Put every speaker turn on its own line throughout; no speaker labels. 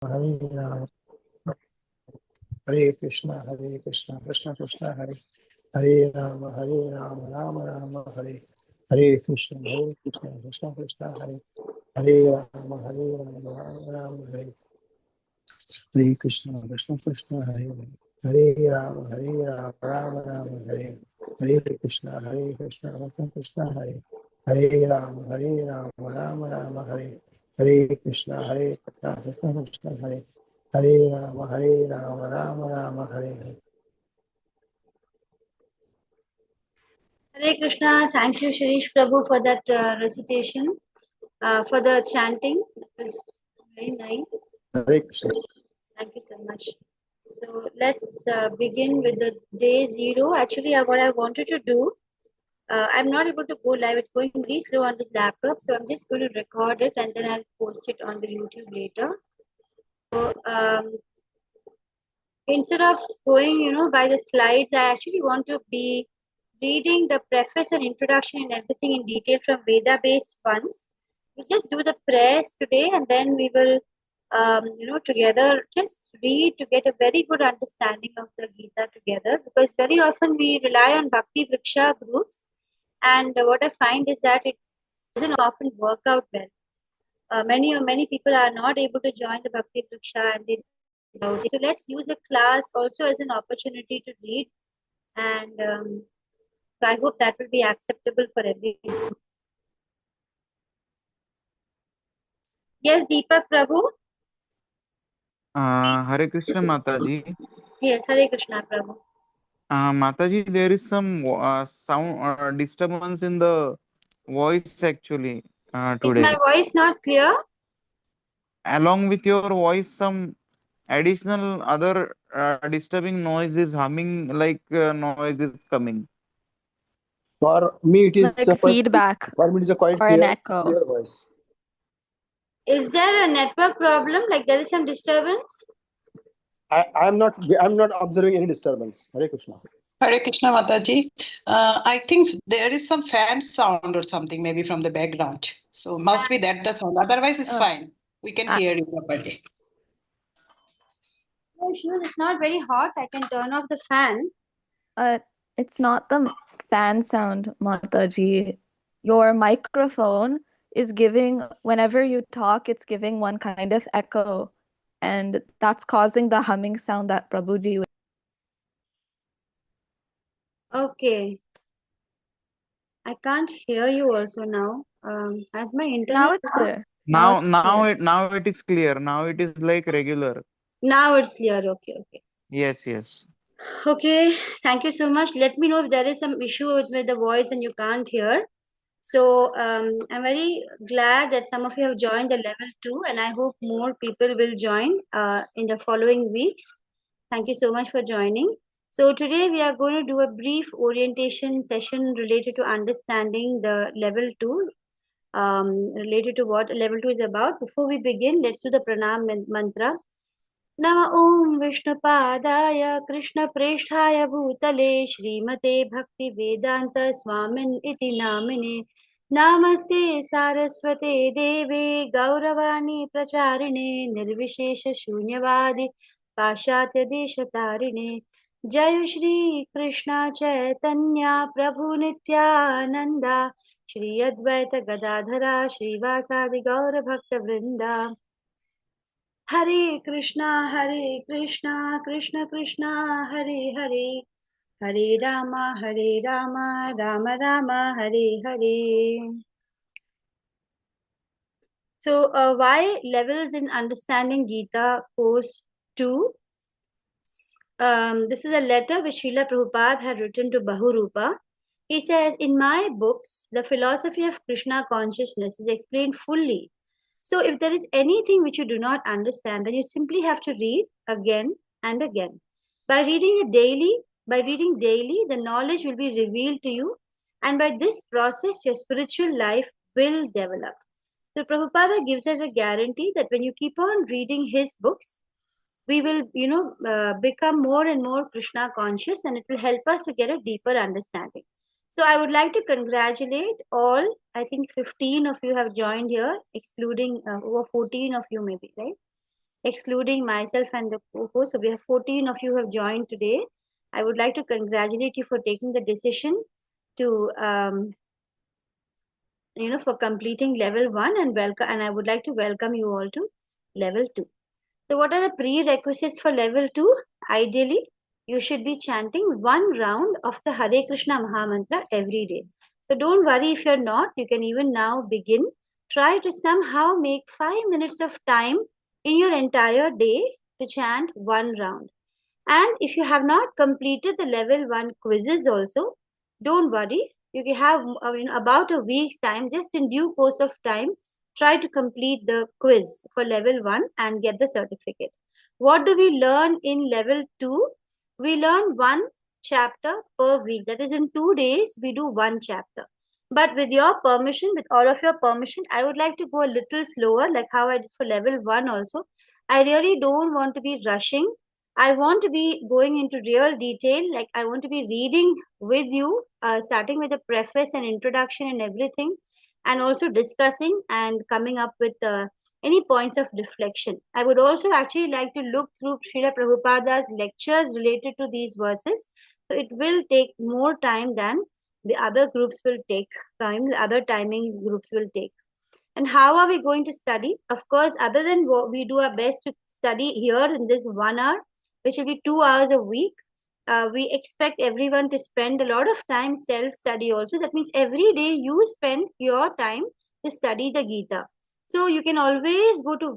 Hare Rama, Hare Krishna, Krishna Krishna, Hare Rama, Rama Rama, Hare Krishna, Krishna Krishna, Hare Rama, Rama Rama, Hare Krishna, Krishna, Hare Rama, Rama Rama, Hare Krishna, Krishna Krishna, Hare Rama, Rama Rama, Hare Krishna, Krishna Krishna, Hare Rama, Rama Rama, Hare.
Hare Krishna. Thank you, Shirish Prabhu, for that recitation, for the chanting. It was very nice.
Hare Krishna.
Thank you so much. So let's begin with the day 0. Actually, what I wanted to do, I'm not able to go live. It's going really slow on this laptop. So I'm just going to record it and then I'll post it on the YouTube later. So instead of going, by the slides, I actually want to be reading the preface and introduction and everything in detail from Veda-based ones. We'll just do the prayers today and then we will, together just read to get a very good understanding of the Gita together, because very often we rely on Bhakti Vriksha groups, and what I find is that it doesn't often work out well. Many people are not able to join the Bhakti Vriksha, and so let's use a class also as an opportunity to read, and so I hope that will be acceptable for everyone. Yes, Deepak Prabhu.
Hare Krishna Mataji.
Yes, Hare Krishna Prabhu.
Mataji, there is some sound disturbance in the voice actually today.
Is my voice not clear?
Along with your voice, some additional other disturbing noise is humming, like noise is coming.
For me, it is
like feedback.
For me, it is a quite
or
clear,
an echo.
clear voice.
Is there a network problem? Like there is some disturbance?
I'm not observing any disturbance. Hare Krishna.
Hare Krishna Mataji. I think there is some fan sound or something maybe from the background. So must be that the sound. Otherwise, it's fine. We can hear you properly.
No issues. It's not very hot. I can turn off the fan.
It's not the fan sound, Mataji. Your microphone is giving, whenever you talk, it's giving one kind of echo. And that's causing the humming sound that Prabhuji.
Okay. I can't hear you also now. Has my internet?
Now it's clear.
Now it is clear. Now it is like regular.
Now it's clear. Okay.
Yes.
Okay. Thank you so much. Let me know if there is some issue with the voice and you can't hear. So I'm very glad that some of you have joined the level 2, and I hope more people will join in the following weeks. Thank you so much for joining. So today we are going to do a brief orientation session related to understanding the level 2, related to what level 2 is about. Before we begin, let's do the pranam mantra. Nama Om Vishnupadaya Krishna Preshthaya Bhutale Shrimate Bhakti Vedanta Swamin Iti Namine Namaste Saraswate Deve Gauravani Pracharine Nirvishesha Shunyavadi Pashatya Deshatarine Jai Shri Krishna Chaitanya Prabhu Nityananda Shri Advaita Gadadhara Shri Vasadi Gaura Bhakta Vrinda Hare Krishna, Krishna Krishna, Hare Hare, Hare Rama, Rama Rama, Hare Hare. So, why levels in understanding Gita Course 2? This is a letter which Srila Prabhupada had written to Bahurupa. He says, in my books, the philosophy of Krishna consciousness is explained fully. So if there is anything which you do not understand, then you simply have to read again and again. By reading daily, the knowledge will be revealed to you, and by this process, your spiritual life will develop. So Prabhupada gives us a guarantee that when you keep on reading his books, we will, become more and more Krishna conscious, and it will help us to get a deeper understanding. So I would like to congratulate all. I think 15 of you have joined here, excluding over 14 of you maybe, right? excluding myself and the co-host. So we have 14 of you who have joined today. I would like to congratulate you for taking the decision to, for completing level 1 and welcome. And I would like to welcome you all to level 2. So what are the prerequisites for level 2? Ideally, you should be chanting one round of the Hare Krishna Mahamantra every day. So don't worry if you're not. You can even now begin. Try to somehow make 5 minutes of time in your entire day to chant one round. And if you have not completed the level 1 quizzes also, don't worry. You can have about a week's time, just in due course of time, try to complete the quiz for level 1 and get the certificate. What do we learn in level 2? We learn one chapter per week. That is, in 2 days, we do one chapter. But with your permission, with all of your permission, I would like to go a little slower, like how I did for level 1 also. I really don't want to be rushing. I want to be going into real detail, like I want to be reading with you, starting with a preface and introduction and everything, and also discussing and coming up with any points of reflection. I would also actually like to look through Srila Prabhupada's lectures related to these verses. So it will take more time than the other groups will take time, the other timings groups will take. And how are we going to study? Of course, other than what we do our best to study here in this 1 hour, which will be 2 hours a week, we expect everyone to spend a lot of time self-study also. That means every day you spend your time to study the Gita. So you can always go to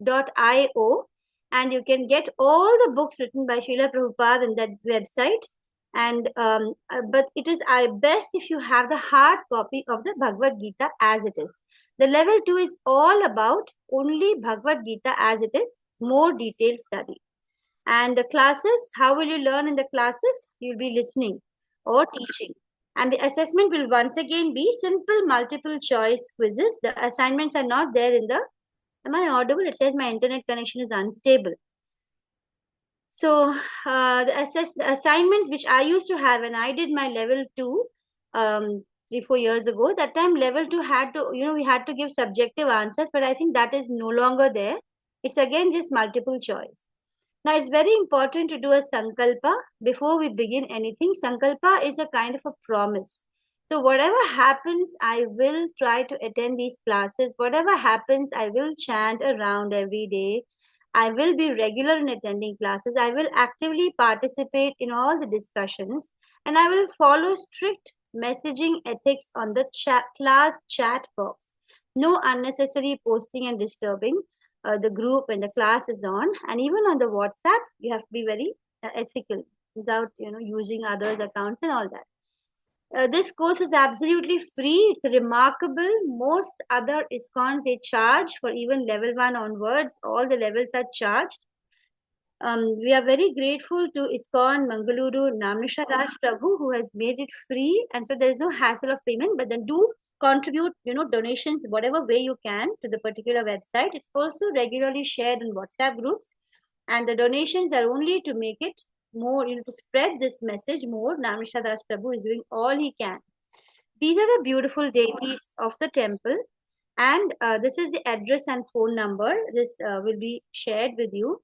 vedabase.io and you can get all the books written by Srila Prabhupada in that website. And but it is best if you have the hard copy of the Bhagavad Gita as it is. The level 2 is all about only Bhagavad Gita as it is, more detailed study. And the classes, how will you learn in the classes? You'll be listening or teaching. And the assessment will once again be simple multiple choice quizzes. The assignments are not there in the, am I audible? It says my internet connection is unstable. So the assignments which I used to have when I did my level 2 3-4 years ago, that time level 2 had to, we had to give subjective answers, but I think that is no longer there. It's again just multiple choice. Now it's very important to do a sankalpa before we begin anything. Sankalpa is a kind of a promise. So whatever happens, I will try to attend these classes. Whatever happens, I will chant around every day. I will be regular in attending classes. I will actively participate in all the discussions and I will follow strict messaging ethics on the class chat box. No unnecessary posting and disturbing the group when the class is on. And even on the WhatsApp, you have to be very ethical without, using others' accounts and all that. This course is absolutely free. It's remarkable. Most other ISKCONs, they charge for even level 1 onwards. All the levels are charged. We are very grateful to ISKCON Mangaluru Namnisha Das Prabhu who has made it free. And so there is no hassle of payment, but then do contribute, donations, whatever way you can to the particular website. It's also regularly shared in WhatsApp groups. And the donations are only to make it more, to spread this message more. Namnisha Das Prabhu is doing all he can. These are the beautiful deities of the temple. And this is the address and phone number. This will be shared with you.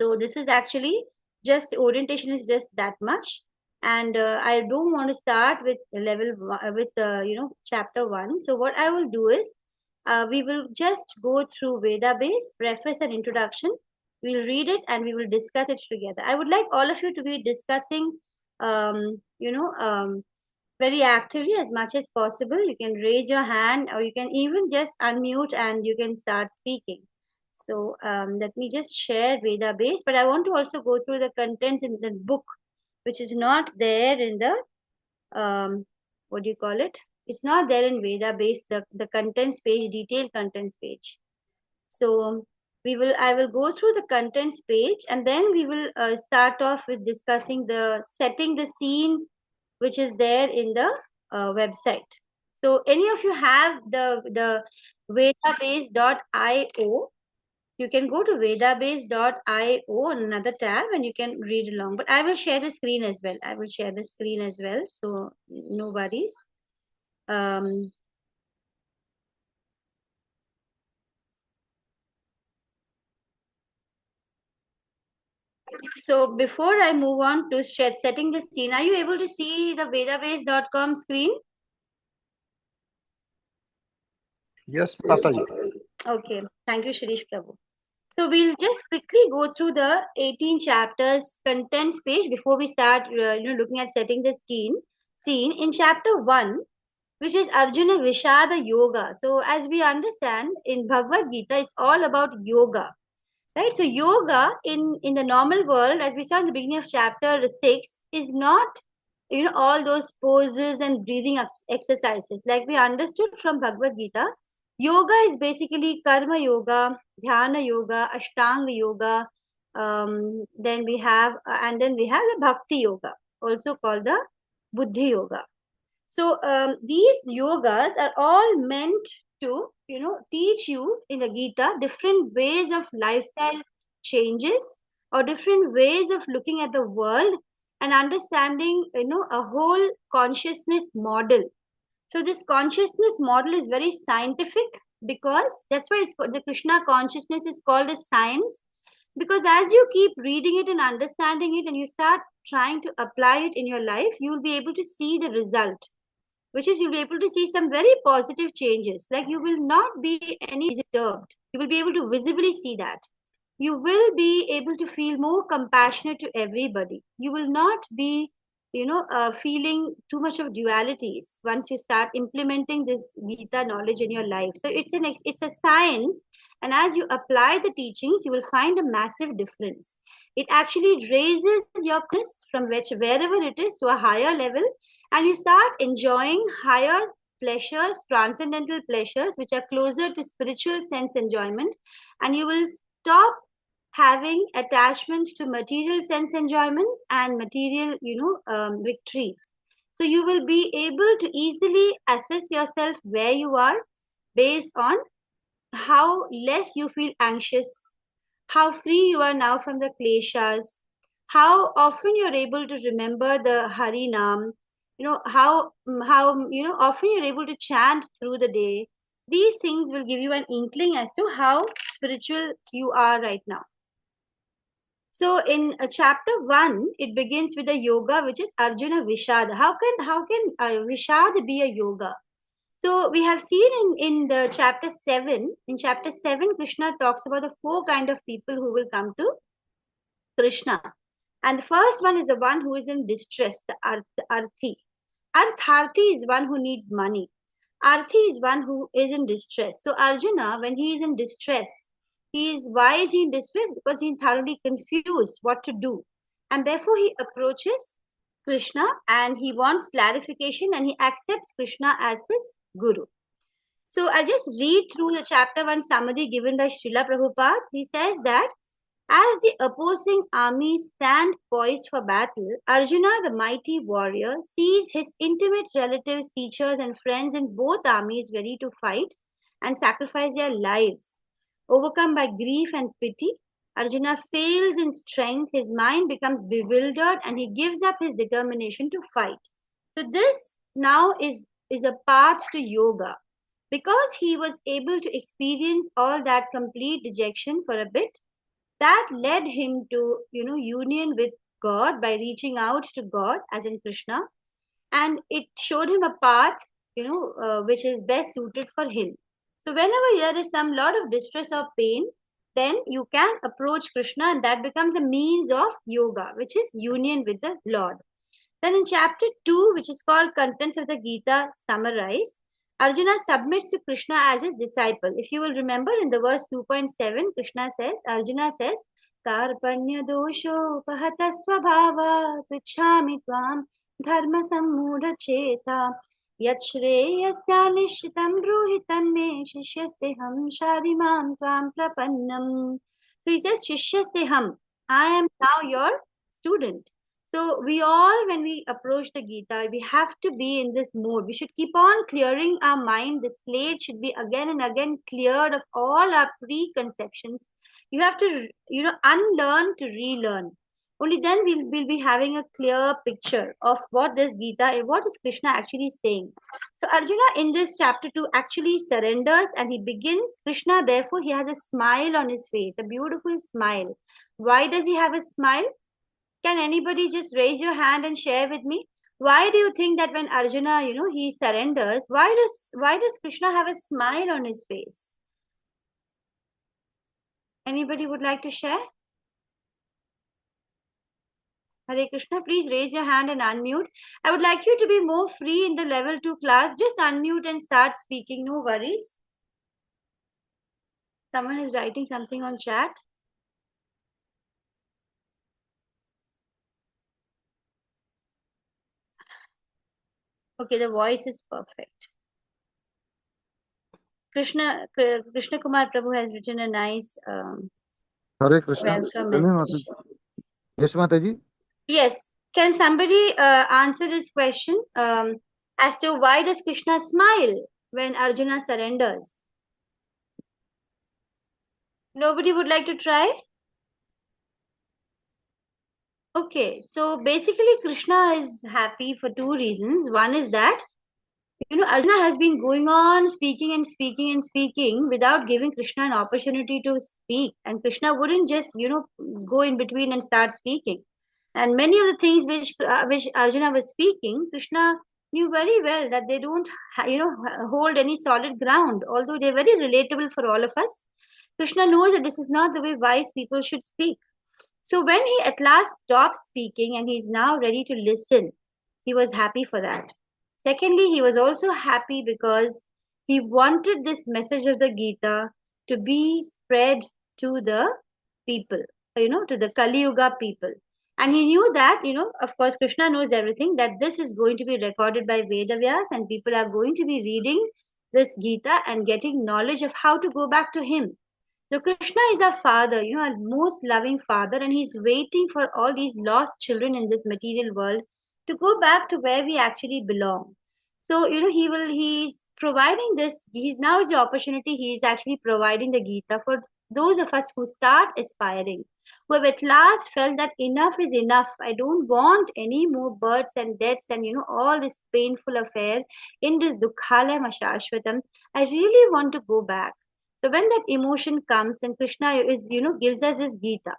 So this is actually just orientation is just that much. And I don't want to start with chapter 1. So what I will do is we will just go through Veda base, preface and introduction. We'll read it and we will discuss it together. I would like all of you to be discussing, very actively as much as possible. You can raise your hand or you can even just unmute and you can start speaking. So let me just share Veda base, but I want to also go through the content in the book, which is not there in the, what do you call it? It's not there in Veda base, the contents page, detailed contents page. So I will go through the contents page and then we will start off with discussing setting the scene, which is there in the website. So any of you have the vedabase.io, you can go to vedabase.io on another tab and you can read along. But I will share the screen as well. So no worries. So before I move on to setting the scene, are you able to see the vedabase.com screen?
Yes, Mataji.
Okay, thank you, Shirish Prabhu. So we'll just quickly go through the 18 chapters contents page before we start looking at setting the scene. In chapter 1, which is Arjuna Vishada Yoga. So as we understand in Bhagavad Gita, it's all about yoga. Right? So yoga in the normal world, as we saw in the beginning of chapter 6, is not all those poses and breathing exercises. Like we understood from Bhagavad Gita, yoga is basically karma yoga, dhyana yoga, ashtanga yoga. Then we have the bhakti yoga, also called the buddhi yoga. So these yogas are all meant to, teach you in the Gita different ways of lifestyle changes or different ways of looking at the world and understanding, a whole consciousness model. So this consciousness model is very scientific because that's why the Krishna consciousness is called a science. Because as you keep reading it and understanding it and you start trying to apply it in your life, you will be able to see the result, which is you'll be able to see some very positive changes. Like you will not be any disturbed. You will be able to visibly see that. You will be able to feel more compassionate to everybody. You will not be, feeling too much of dualities once you start implementing this Gita knowledge in your life. So it's a science, and as you apply the teachings, you will find a massive difference. It actually raises your consciousness from wherever it is to a higher level, and you start enjoying higher pleasures, transcendental pleasures, which are closer to spiritual sense enjoyment, and you will stop having attachments to material sense enjoyments and material, victories. So you will be able to easily assess yourself where you are based on how less you feel anxious, how free you are now from the kleshas, how often you're able to remember the Harinam, how often you're able to chant through the day. These things will give you an inkling as to how spiritual you are right now. So in chapter 1, it begins with a yoga which is Arjuna Vishada. How can Vishada be a yoga? So we have seen in the chapter 7, Krishna talks about the 4 kind of people who will come to Krishna. And the first one is the one who is in distress, the Arthi. Artharthi is one who needs money. Arthi is one who is in distress. So Arjuna, when he is in distress, why is he in distress? Because he is thoroughly confused what to do. And therefore he approaches Krishna and he wants clarification and he accepts Krishna as his guru. So I'll just read through the chapter 1 summary given by Srila Prabhupada. He says that as the opposing armies stand poised for battle, Arjuna, the mighty warrior, sees his intimate relatives, teachers, and friends in both armies ready to fight and sacrifice their lives. Overcome by grief and pity, Arjuna fails in strength, his mind becomes bewildered, and he gives up his determination to fight. So this now is a path to yoga. Because he was able to experience all that complete dejection for a bit, that led him to union with God by reaching out to God as in Krishna, and it showed him a path which is best suited for him. So whenever there is some lot of distress or pain, then you can approach Krishna and that becomes a means of yoga, which is union with the Lord. Then in chapter 2, which is called Contents of the Gita Summarized, Arjuna submits to Krishna as his disciple. If you will remember in the verse 2.7, Arjuna says, Tarpanya dosho pahata swabhava prichhami tvam dharma sammuda cheta yachreyasya nishchitam bruhitan me shishyasteham shadimam tvam prapannam. So he says, Shishyasteham, I am now your student. So we all, when we approach the Gita, we have to be in this mode. We should keep on clearing our mind. The slate should be again and again cleared of all our preconceptions. You have to, unlearn to relearn. Only then we'll be having a clear picture of what this Gita and what is Krishna actually saying. So Arjuna in this chapter 2 actually surrenders and he begins. Krishna, therefore, he has a smile on his face, a beautiful smile. Why does he have a smile? Can anybody just raise your hand and share with me? Why do you think that when Arjuna, he surrenders, why does Krishna have a smile on his face? Anybody would like to share? Hare Krishna, please raise your hand and unmute. I would like you to be more free in the level 2 class. Just unmute and start speaking. No worries. Someone is writing something on chat. Okay, the voice is perfect. Krishna Kumar Prabhu has written a nice
Hare Krishna.
welcome message.
Yes, Mataji.
Yes. Can somebody answer this question as to why does Krishna smile when Arjuna surrenders? Nobody would like to try? Okay, so basically Krishna is happy for two reasons. One is that, Arjuna has been going on speaking and speaking and speaking without giving Krishna an opportunity to speak. And Krishna wouldn't just, go in between and start speaking. And many of the things which Arjuna was speaking, Krishna knew very well that they don't, hold any solid ground. Although they're very relatable for all of us, Krishna knows that this is not the way wise people should speak. So when he at last stopped speaking and he's now ready to listen, he was happy for that. Secondly, he was also happy because he wanted this message of the Gita to be spread to the people, to the Kali Yuga people. And he knew that, of course, Krishna knows everything, that this is going to be recorded by Vedavyas and people are going to be reading this Gita and getting knowledge of how to go back to him. So Krishna is our father, our most loving father, and he's waiting for all these lost children in this material world to go back to where we actually belong. So, he's providing this, now is the opportunity, he's actually providing the Gita for those of us who start aspiring, who have at last felt that enough is enough. I don't want any more births and deaths and, all this painful affair in this Dukhalayam Ashashvatam. I really want to go back. So when that emotion comes, and Krishna is, gives us his Gita.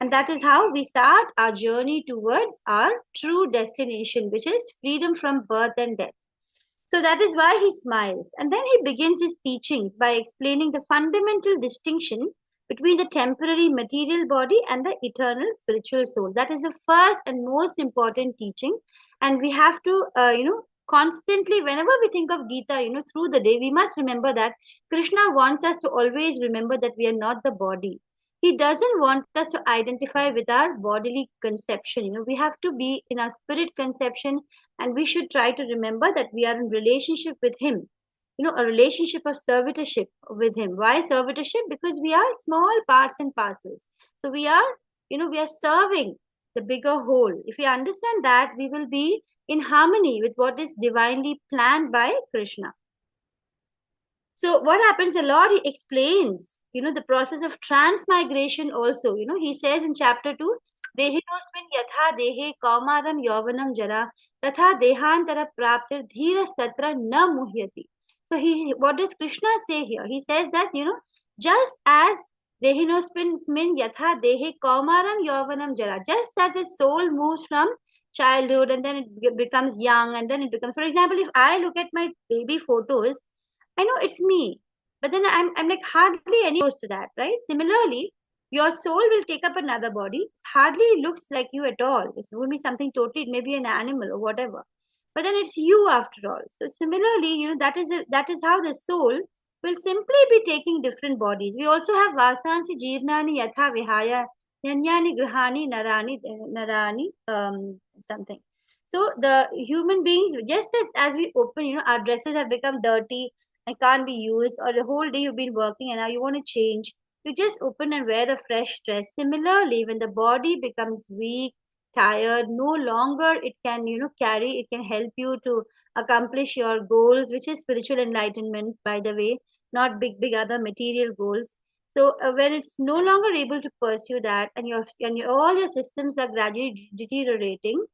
And that is how we start our journey towards our true destination, which is freedom from birth and death. So that is why he smiles. And then he begins his teachings by explaining the fundamental distinction between the temporary material body and the eternal spiritual soul. That is the first and most important teaching. And we have to, constantly, whenever we think of Gita, through the day, we must remember that Krishna wants us to always remember that we are not the body. He doesn't want us to identify with our bodily conception. We have to be in our spirit conception, and we should try to remember that we are in relationship with him. A relationship of servitorship with him. Why servitorship? Because we are small parts and parcels. So we are, we are serving the bigger whole. If we understand that, we will be in harmony with what is divinely planned by Krishna. So what happens a lot, he explains, the process of transmigration also. He says in chapter 2, Dehinosmin yatha dehe kaumaram yauvanam jara tatha dehantara praptir dhiras tatra na muhyati. So what does Krishna say here? He says that, just as Dehinosmin yatha dehe kaumaram yauvanam jara, just as a soul moves from childhood and then it becomes young and then it becomes, for example, if I look at my baby photos, I know it's me, but then I'm like hardly any close to that, right? Similarly, your soul will take up another body. It hardly looks like you at all. It's going to be something totally, it may be an animal or whatever. But then it's you after all. So similarly, that is how the soul will simply be taking different bodies. We also have vasansi jirnani yatha vihaya nyanyani grahani narani something. So the human beings, just as we open, our dresses have become dirty and can't be used, or the whole day you've been working and now you want to change, you just open and wear a fresh dress. Similarly, when the body becomes weak, tired, no longer it can, carry, it can help you to accomplish your goals, which is spiritual enlightenment, by the way, not big other material goals. So when it's no longer able to pursue that, and all your systems are gradually deteriorating,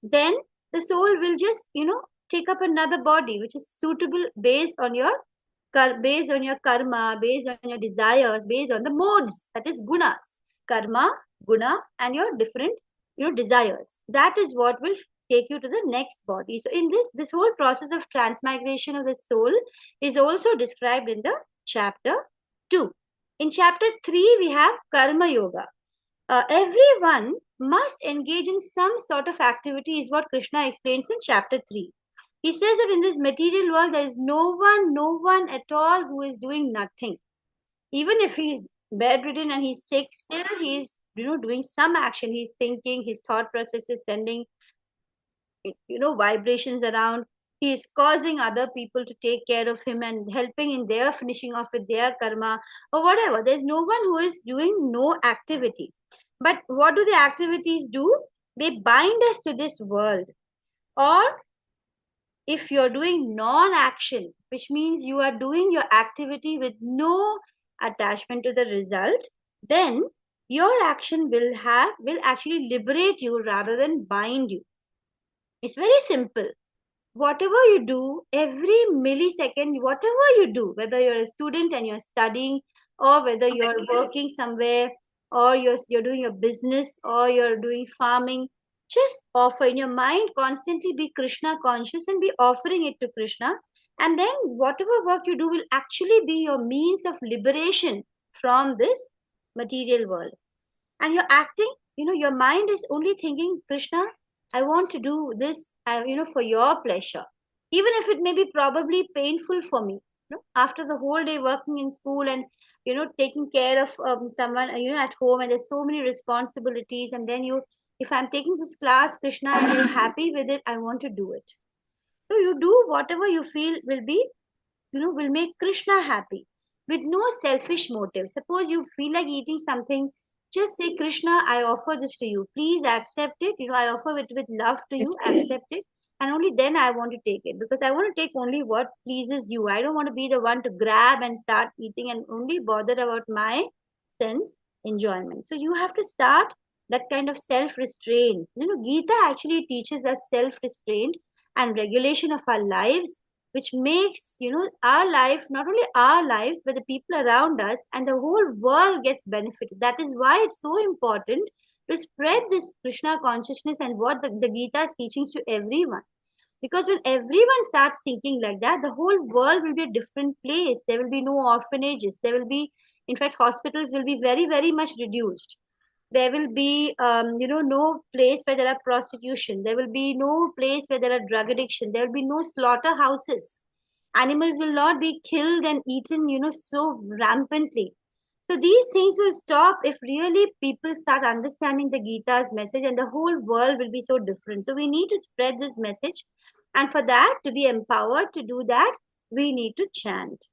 then the soul will just take up another body which is suitable based on your karma, based on your desires, based on the modes, that is gunas, karma, guna, and your different desires. That is what will take you to the next body. So in this whole process of transmigration of the soul is also described in the chapter 2. In chapter 3 we have karma yoga. Everyone must engage in some sort of activity, is what Krishna explains in chapter 3. He says that in this material world, there is no one at all who is doing nothing. Even if he's bedridden and he's sick, still he's doing some action. He's thinking, his thought process is sending vibrations around. He is causing other people to take care of him and helping in their finishing off with their karma or whatever. There's no one who is doing no activity. But what do the activities do? They bind us to this world. Or if you're doing non-action, which means you are doing your activity with no attachment to the result, then your action will actually liberate you rather than bind you. It's very simple. Whatever you do, every millisecond, whatever you do, whether you're a student and you're studying, or whether you're working somewhere, or you're doing your business, or you're doing farming, just offer in your mind, constantly be Krishna conscious and be offering it to Krishna. And then whatever work you do will actually be your means of liberation from this material world. And you're acting, your mind is only thinking, Krishna, I want to do this, for your pleasure. Even if it may be probably painful for me. After the whole day working in school and, taking care of someone, at home, and there's so many responsibilities. And then if I'm taking this class, Krishna, and you're happy with it, I want to do it. So you do whatever you feel will be, will make Krishna happy with no selfish motive. Suppose you feel like eating something, just say, Krishna, I offer this to you. Please accept it. I offer it with love to you. Accept it. And only then I want to take it, because I want to take only what pleases you. I don't want to be the one to grab and start eating and only bother about my sense enjoyment. So you have to start that kind of self-restraint. Gita actually teaches us self-restraint and regulation of our lives, which makes our life, not only our lives, but the people around us and the whole world gets benefited. That is why it's so important to spread this Krishna consciousness and what the Gita's teachings to everyone. Because when everyone starts thinking like that, the whole world will be a different place. There will be no orphanages. There will be, in fact, hospitals will be very, very much reduced. There will be no place where there are prostitution. There will be no place where there are drug addiction. There will be no slaughterhouses. Animals will not be killed and eaten so rampantly. So these things will stop if really people start understanding the Gita's message, and the whole world will be so different. So we need to spread this message, and for that, to be empowered to do that, we need to chant.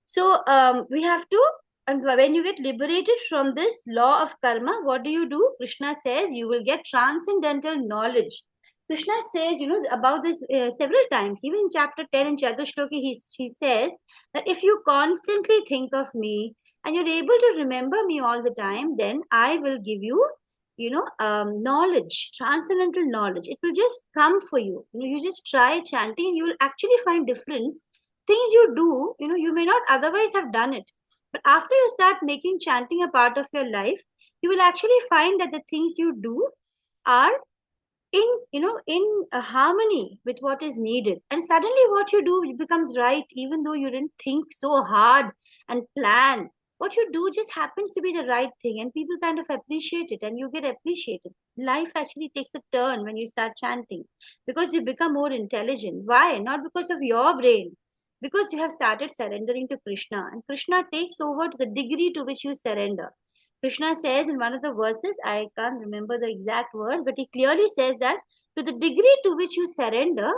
So we have to, and when you get liberated from this law of karma, what do? Krishna says you will get transcendental knowledge. Krishna says, about this several times. Even in chapter 10 in Chatushloki, he says that if you constantly think of me and you're able to remember me all the time, then I will give you, knowledge, transcendental knowledge. It will just come for you. You just try chanting, and you will actually find difference. Things you do, you may not otherwise have done it. But after you start making chanting a part of your life, you will actually find that the things you do are in a harmony with what is needed. And suddenly what you do becomes right, even though you didn't think so hard and plan. What you do just happens to be the right thing, and people kind of appreciate it, and you get appreciated. Life actually takes a turn when you start chanting, because you become more intelligent. Why? Not because of your brain, because you have started surrendering to Krishna, and Krishna takes over to the degree to which you surrender. Krishna says in one of the verses, I can't remember the exact words, but he clearly says that to the degree to which you surrender,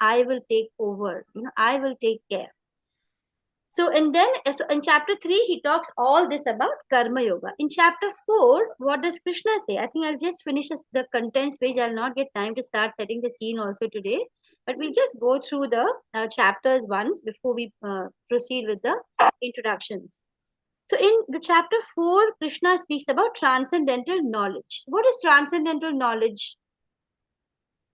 I will take over. I will take care. So, and then so in chapter 3, he talks all this about Karma Yoga. In chapter 4, what does Krishna say? I think I'll just finish the contents page. I'll not get time to start setting the scene also today. But we'll just go through the chapters once before we proceed with the introductions. So in the chapter 4, Krishna speaks about transcendental knowledge. What is transcendental knowledge?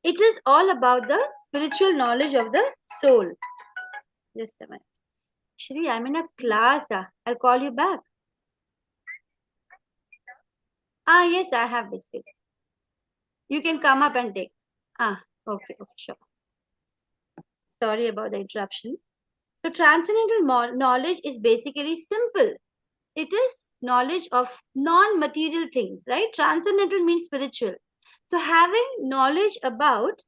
It is all about the spiritual knowledge of the soul. Just a minute. Shri, I'm in a class. I'll call you back. Yes, I have biscuits. You can come up and take. Okay, sure. Sorry about the interruption. So transcendental knowledge is basically simple. It is knowledge of non-material things, right? Transcendental means spiritual. So having knowledge about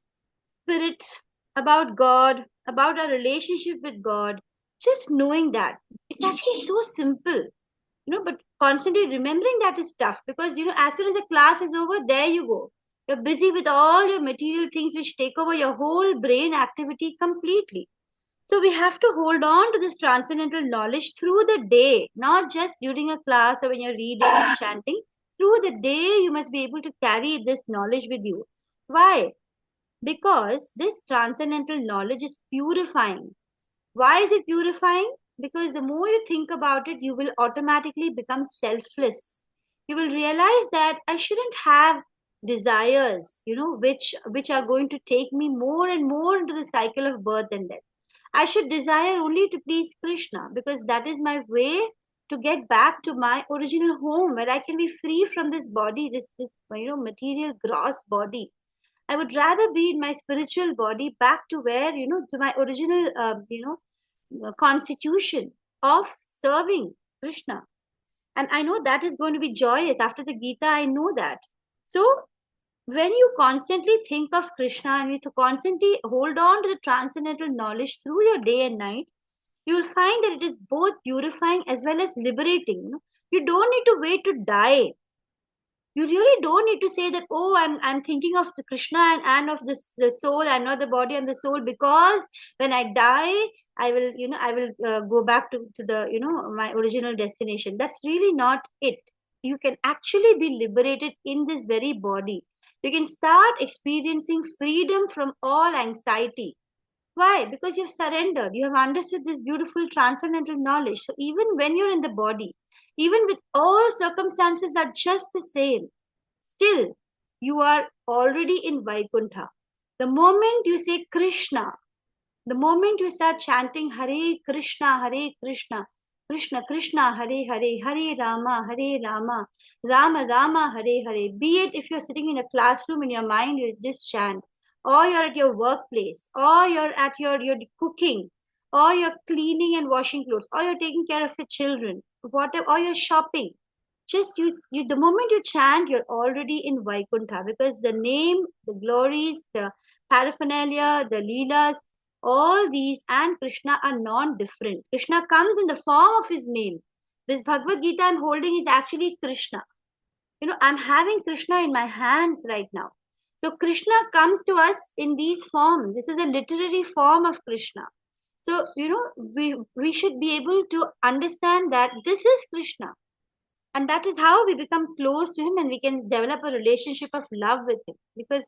spirit, about God, about our relationship with God, just knowing that, it's actually so simple, but constantly remembering that is tough because, as soon as the class is over, there you go. You're busy with all your material things which take over your whole brain activity completely. So we have to hold on to this transcendental knowledge through the day, not just during a class or when you're reading or chanting. Through the day, you must be able to carry this knowledge with you. Why? Because this transcendental knowledge is purifying. Why is it purifying? Because the more you think about it, you will automatically become selfless. You will realize that I shouldn't have desires, which are going to take me more and more into the cycle of birth and death. I should desire only to please Krishna because that is my way to get back to my original home where I can be free from this body, this material gross body. I would rather be in my spiritual body back to where, to my original, constitution of serving Krishna. And I know that is going to be joyous. After the Gita, I know that. So when you constantly think of Krishna and you constantly hold on to the transcendental knowledge through your day and night, you will find that it is both purifying as well as liberating. You don't need to wait to die. You really don't need to say that, oh, I'm thinking of the Krishna and of the soul and not the body and the soul, because when I die, I will go back to the my original destination. That's really not it. You can actually be liberated in this very body. You can start experiencing freedom from all anxiety. Why? Because you've surrendered. You have understood this beautiful transcendental knowledge. So even when you're in the body, even with all circumstances are just the same, still you are already in Vaikuntha. The moment you say Krishna, the moment you start chanting Hare Krishna, Krishna Krishna, Hare Hare, Hare Rama, Rama Rama, Hare Hare. Be it if you're sitting in a classroom in your mind, you just chant, or you're at your workplace, or you're at your cooking, or you're cleaning and washing clothes, or you're taking care of your children, whatever, or you're shopping. Just you, the moment you chant, you're already in Vaikuntha, because the name, the glories, the paraphernalia, the leelas, all these and Krishna are non-different. Krishna comes in the form of his name. This Bhagavad Gita I'm holding is actually Krishna. I'm having Krishna in my hands right now. So Krishna comes to us in these forms. This is a literary form of Krishna. So, we should be able to understand that this is Krishna. And that is how we become close to him and we can develop a relationship of love with him. Because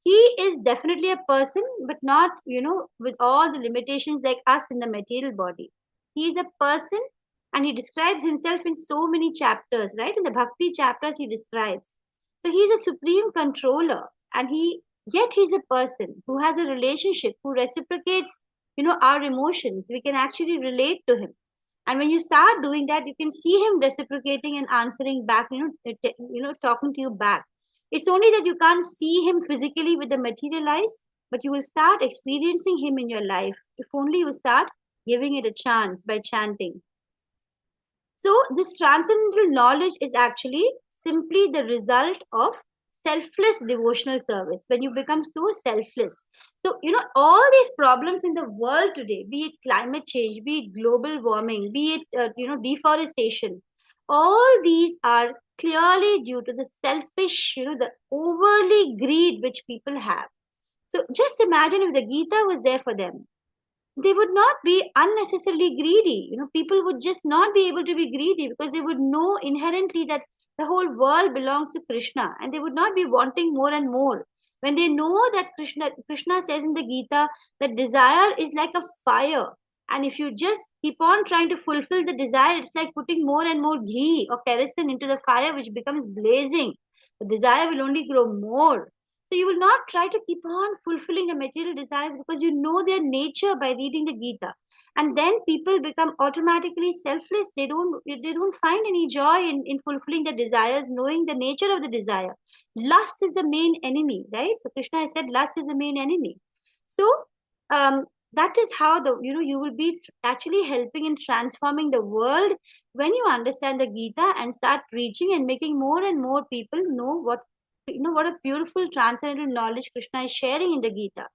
he is definitely a person, but not, with all the limitations like us in the material body. He is a person and he describes himself in so many chapters, right? In the Bhakti chapters, he describes. So he is a supreme controller and yet he's a person who has a relationship, who reciprocates, our emotions. We can actually relate to him. And when you start doing that, you can see him reciprocating and answering back, talking to you back. It's only that you can't see him physically with the material eyes, but you will start experiencing him in your life if only you start giving it a chance by chanting. So this transcendental knowledge is actually simply the result of selfless devotional service. When you become so selfless, so all these problems in the world today, be it climate change, be it global warming, be it deforestation, all these are clearly due to the selfish, the overly greed which people have. So just imagine if the Gita was there for them, they would not be unnecessarily greedy. People would just not be able to be greedy because they would know inherently that the whole world belongs to Krishna and they would not be wanting more and more. When they know that Krishna says in the Gita that desire is like a fire And if you just keep on trying to fulfill the desire, it's like putting more and more ghee or kerosene into the fire, which becomes blazing. The desire will only grow more. So you will not try to keep on fulfilling the material desires because you know their nature by reading the Gita. And then people become automatically selfless. They don't find any joy in fulfilling the desires, knowing the nature of the desire. Lust is the main enemy, right? So Krishna has said lust is the main enemy. So that is how you will be actually helping in transforming the world when you understand the Gita and start preaching and making more and more people know what a beautiful transcendental knowledge Krishna is sharing in the Gita.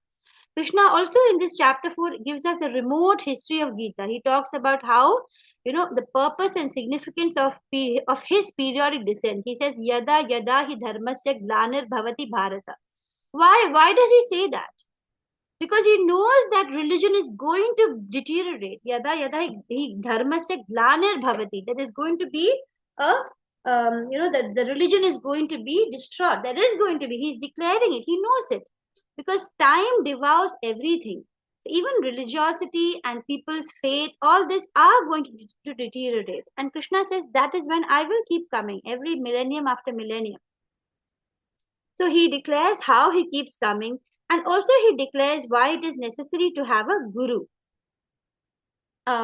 Krishna also in this chapter 4 gives us a remote history of Gita. He talks about how the purpose and significance of his periodic descent. He says yada yada hi dharmasya glanir bhavati bharata. Why does he say that? Because he knows that religion is going to deteriorate. Yada yada hi dharmasya glanir bhavati. That is going to be the religion is going to be destroyed. That is going to be. He's declaring it. He knows it. Because time devours everything. Even religiosity and people's faith, all this are going to deteriorate. And Krishna says that is when I will keep coming every millennium after millennium. So he declares how he keeps coming, and also he declares why it is necessary to have a guru,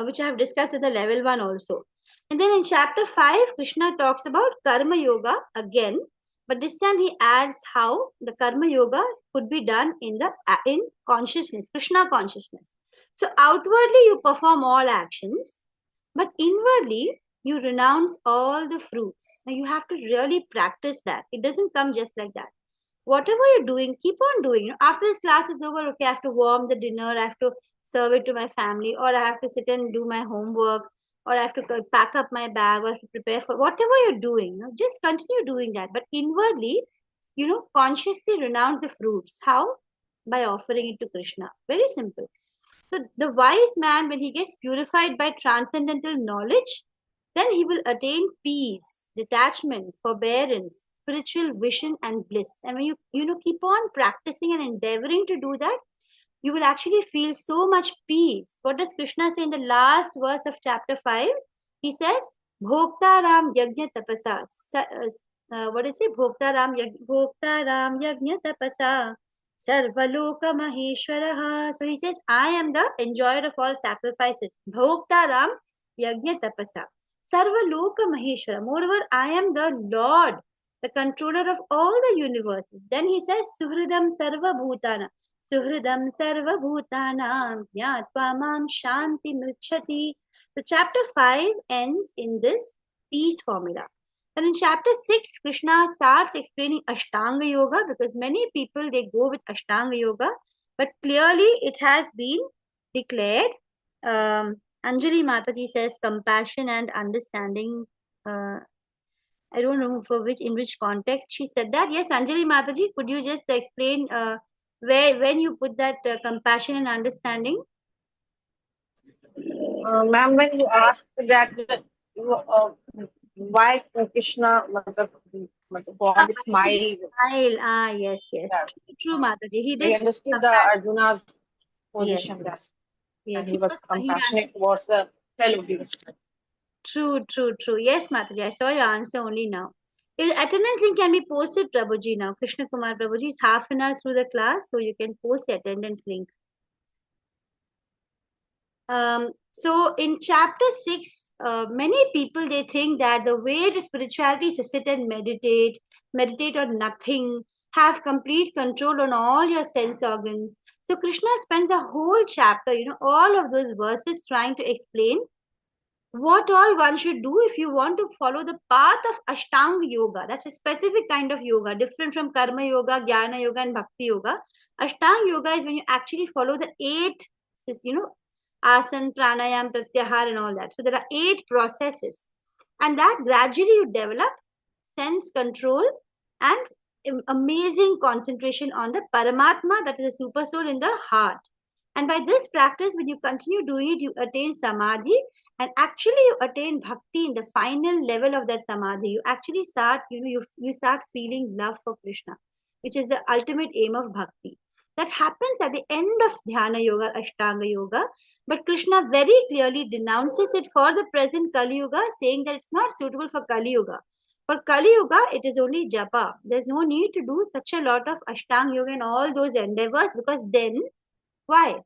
which I have discussed at the level 1 also. And then in chapter 5, Krishna talks about karma yoga again, but this time he adds how the karma yoga could be done in consciousness, Krishna consciousness. So outwardly you perform all actions, but inwardly you renounce all the fruits. Now you have to really practice that. It doesn't come just like that. Whatever you're doing, keep on doing. After this class is over, okay, I have to warm the dinner, I have to serve it to my family, or I have to sit and do my homework, or I have to pack up my bag, or I have to prepare for whatever you're doing. Just continue doing that. But inwardly, consciously renounce the fruits. How? By offering it to Krishna. Very simple. So the wise man, when he gets purified by transcendental knowledge, then he will attain peace, detachment, forbearance, spiritual vision, and bliss. And when you keep on practicing and endeavoring to do that, you will actually feel so much peace. What does Krishna say in the last verse of chapter 5? He says, Bhoktaram Yajna Tapasa. What is it? Bhoktaram Yajna Tapasa. Sarvaloka Maheshwaraha. So he says, I am the enjoyer of all sacrifices. Bhoktaram Yajna Tapasa. Sarvaloka Maheshwara. Moreover, I am the Lord, the controller of all the universes. Then he says, Suhridam Sarva Bhutana. Suhridam Sarva Bhutanam Jnatva Mam Shanti Mrichati. So chapter 5 ends in this peace formula. And in chapter 6, Krishna starts explaining Ashtanga Yoga, because many people, they go with Ashtanga Yoga, but clearly it has been declared. Anjali Mataji says compassion and understanding. I don't know in which context she said that. Yes, Anjali Mataji, could you just explain when you put that compassion and understanding?
Ma'am, when you asked that why Krishna, God smiled,
Smile. Yes.
yeah,
True, Mataji. He
he
did
understood the
compassion.
Arjuna's
Yes.
position, yes,
Yes,
and he was compassionate towards the fellow beings.
True. Yes, Mataji, I saw your answer only now. Attendance link can be posted, Prabhuji, now. Krishna Kumar Prabhuji, it's half an hour through the class, so you can post the attendance link. So in chapter 6, many people, they think that the way to spirituality is to sit and meditate on nothing, have complete control on all your sense organs. So Krishna spends a whole chapter, all of those verses trying to explain what all one should do if you want to follow the path of Ashtanga Yoga. That's a specific kind of yoga, different from Karma Yoga, Jnana Yoga, and Bhakti Yoga. Ashtanga Yoga is when you actually follow the 8, Asan, Pranayam, Pratyahar, and all that. So there are 8 processes. And that gradually you develop sense control and amazing concentration on the Paramatma, that is the super soul in the heart. And by this practice, when you continue doing it, you attain Samadhi, and actually you attain Bhakti in the final level of that Samadhi. You actually start, you start feeling love for Krishna, which is the ultimate aim of Bhakti. That happens at the end of Dhyana Yoga, Ashtanga Yoga. But Krishna very clearly denounces it for the present Kali Yuga, saying that it's not suitable for Kali Yuga. For Kali Yuga, it is only japa. There's no need to do such a lot of Ashtanga Yoga and all those endeavors, because then, why?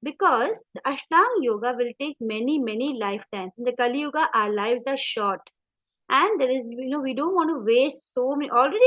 Because the Ashtanga Yoga will take many, many lifetimes. In the Kali Yuga, our lives are short. And there is, we don't want to waste so many. Already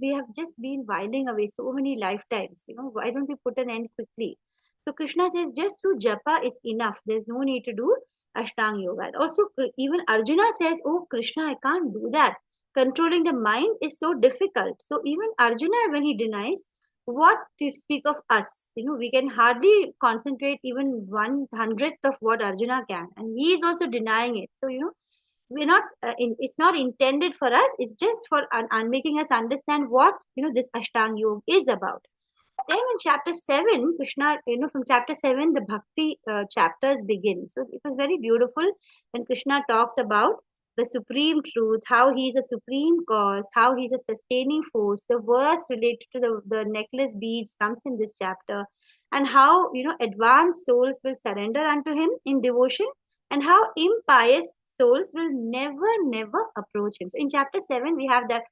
we have just been whiling away so many lifetimes. Why don't we put an end quickly? So Krishna says just through japa it's enough. There's no need to do Ashtanga Yoga. And also even Arjuna says, oh Krishna, I can't do that. Controlling the mind is so difficult. So even Arjuna, when he denies, what to speak of us? We can hardly concentrate even 1/100th of what Arjuna can, and he is also denying it. So we're not it's not intended for us. It's just for making us understand what this Ashtanga Yoga is about. Then in chapter 7, Krishna, from chapter 7 the bhakti chapters begin. So it was very beautiful when Krishna talks about the supreme truth, how he is a supreme cause, how he is a sustaining force. The verse related to the necklace beads comes in this chapter, and how advanced souls will surrender unto him in devotion, and how impious souls will never approach him. So in chapter 7 we have that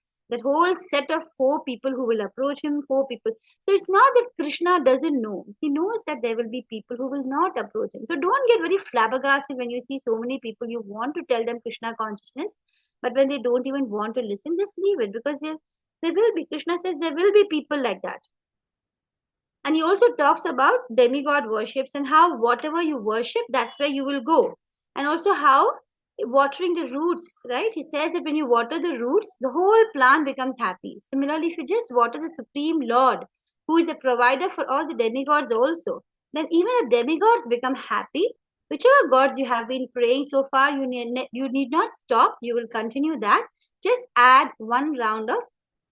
whole set of 4 people who will approach him, 4 people. So it's not that Krishna doesn't know. He knows that there will be people who will not approach him. So don't get very flabbergasted when you see so many people. You want to tell them Krishna consciousness, but when they don't even want to listen, just leave it, because there will be, Krishna says there will be people like that. And he also talks about demigod worships and how whatever you worship, that's where you will go. And also how watering the roots, right? He says that when you water the roots, the whole plant becomes happy. Similarly, if you just water the Supreme Lord, who is a provider for all the demigods also, then even the demigods become happy. Whichever gods you have been praying so far, you need not stop. You will continue that. Just add one round of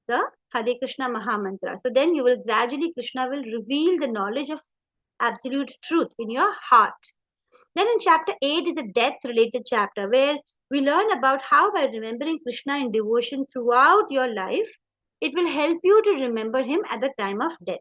the Hare Krishna Mahamantra. So then you will gradually, Krishna will reveal the knowledge of absolute truth in your heart. Then in chapter 8 is a death related chapter where we learn about how by remembering Krishna in devotion throughout your life, it will help you to remember him at the time of death.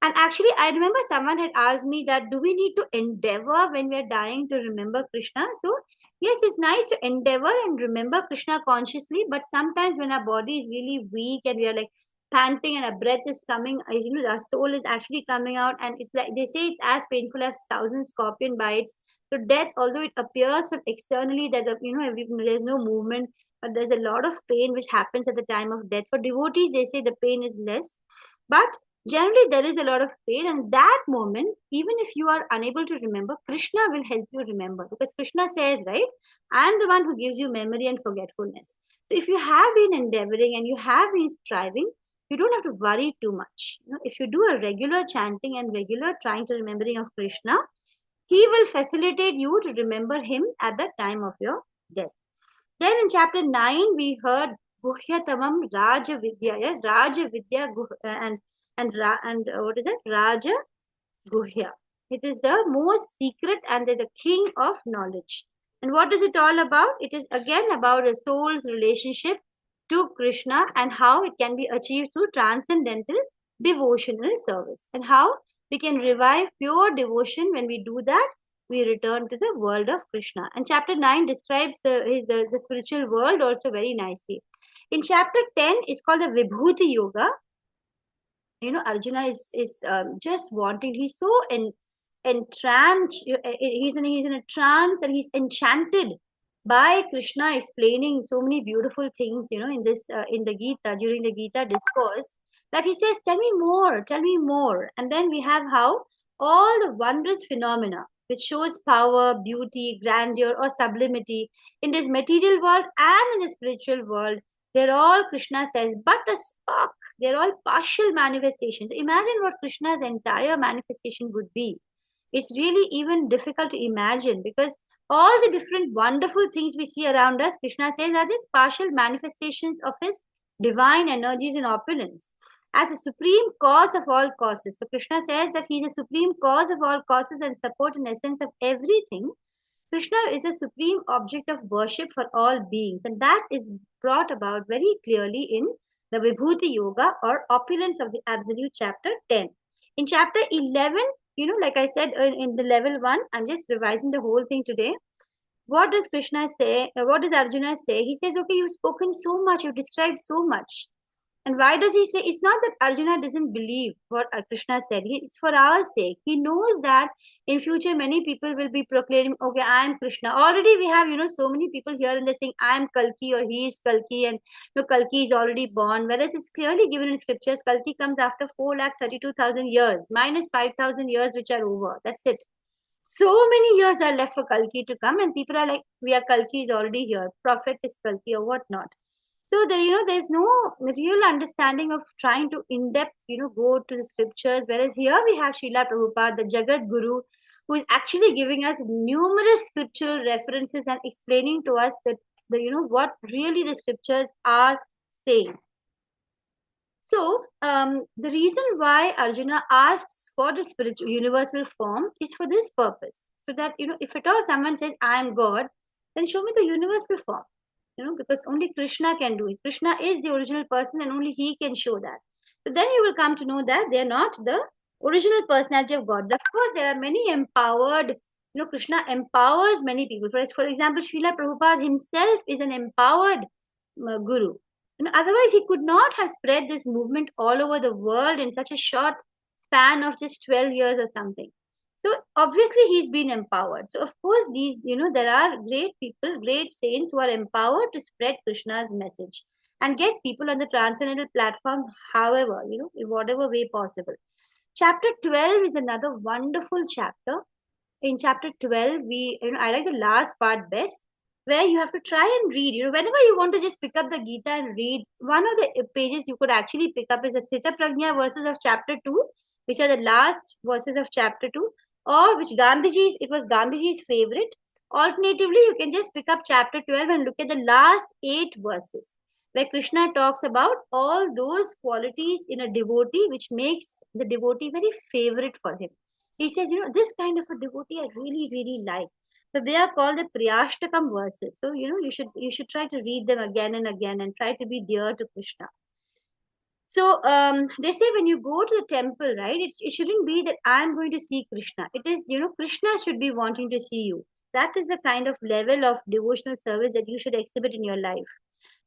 And actually, I remember someone had asked me that, do we need to endeavor when we are dying to remember Krishna? So yes, it's nice to endeavor and remember Krishna consciously, but sometimes when our body is really weak and we are like panting and our breath is coming, our soul is actually coming out, and it's like they say it's as painful as 1,000 scorpion bites. So death, although it appears from externally that there's no movement, but there's a lot of pain which happens at the time of death. For devotees, they say the pain is less, but generally there is a lot of pain, and that moment, even if you are unable to remember, Krishna will help you remember, because Krishna says, right, I am the one who gives you memory and forgetfulness. So if you have been endeavoring and you have been striving, you don't have to worry too much. If you do a regular chanting and regular trying to remembering of Krishna, he will facilitate you to remember him at the time of your death. Then in chapter 9 we heard Guhyatamam Raja Vidya, Raja Vidya and what is that? Raja Guhya. It is the most secret and the king of knowledge. And what is it all about? It is again about a soul's relationship to Krishna and how it can be achieved through transcendental devotional service, and how we can revive pure devotion. When we do that, we return to the world of Krishna. And chapter 9 describes the spiritual world also very nicely. In chapter 10 is called the Vibhuti Yoga. Arjuna is just wanting. He's so entranced. He's in a trance, and he's enchanted by Krishna explaining so many beautiful things. In the Gita, during the Gita discourse, that he says, "Tell me more, tell me more." And then we have how all the wondrous phenomena which shows power, beauty, grandeur, or sublimity in this material world and in the spiritual world, they're all, Krishna says, but a spark. They're all partial manifestations. Imagine what Krishna's entire manifestation would be. It's really even difficult to imagine, because all the different wonderful things we see around us, Krishna says, are just partial manifestations of his divine energies and opulence. As the supreme cause of all causes. So Krishna says that he is the supreme cause of all causes and support and essence of everything. Krishna is a supreme object of worship for all beings, and that is brought about very clearly in the Vibhuti Yoga, or opulence of the Absolute, chapter 10. In chapter 11, like I said in the level 1, I'm just revising the whole thing today. What does Krishna say? What does Arjuna say? He says, okay, you've spoken so much, you've described so much. And why does he say? It's not that Arjuna doesn't believe what Krishna said. It's for our sake. He knows that in future many people will be proclaiming, okay, I am Krishna. Already we have, so many people here and they're saying, I am Kalki or he is Kalki, and Kalki is already born. Whereas it's clearly given in scriptures, Kalki comes after 4,32,000 years, minus 5,000 years which are over. That's it. So many years are left for Kalki to come, and people are like, we are Kalki is already here. Prophet is Kalki or whatnot. So there's no real understanding of trying to in-depth, go to the scriptures. Whereas here we have Srila Prabhupada, the Jagat Guru, who is actually giving us numerous scriptural references and explaining to us that what really the scriptures are saying. So the reason why Arjuna asks for the spiritual universal form is for this purpose. So that, if at all someone says, I am God, then show me the universal form. Because only Krishna can do it. Krishna is the original person and only he can show that. So then you will come to know that they are not the original personality of God. Of course, there are many empowered, Krishna empowers many people. For example, Srila Prabhupada himself is an empowered guru. Otherwise, he could not have spread this movement all over the world in such a short span of just 12 years or something. So obviously he's been empowered. So of course these, there are great people, great saints who are empowered to spread Krishna's message and get people on the transcendental platform, however, in whatever way possible. Chapter 12 is another wonderful chapter. In chapter 12, I like the last part best, where you have to try and read. Whenever you want to just pick up the Gita and read, one of the pages you could actually pick up is the Sthita Prajna verses of chapter 2, which are the last verses of chapter 2. Or which it was Gandhiji's favorite. Alternatively, you can just pick up chapter 12 and look at the last 8 verses, where Krishna talks about all those qualities in a devotee which makes the devotee very favorite for him. He says, this kind of a devotee I really, really like. So they are called the Priyashtakam verses. So, you should try to read them again and again and try to be dear to Krishna. So they say when you go to the temple, right, it shouldn't be that I'm going to see Krishna. It is, Krishna should be wanting to see you. That is the kind of level of devotional service that you should exhibit in your life.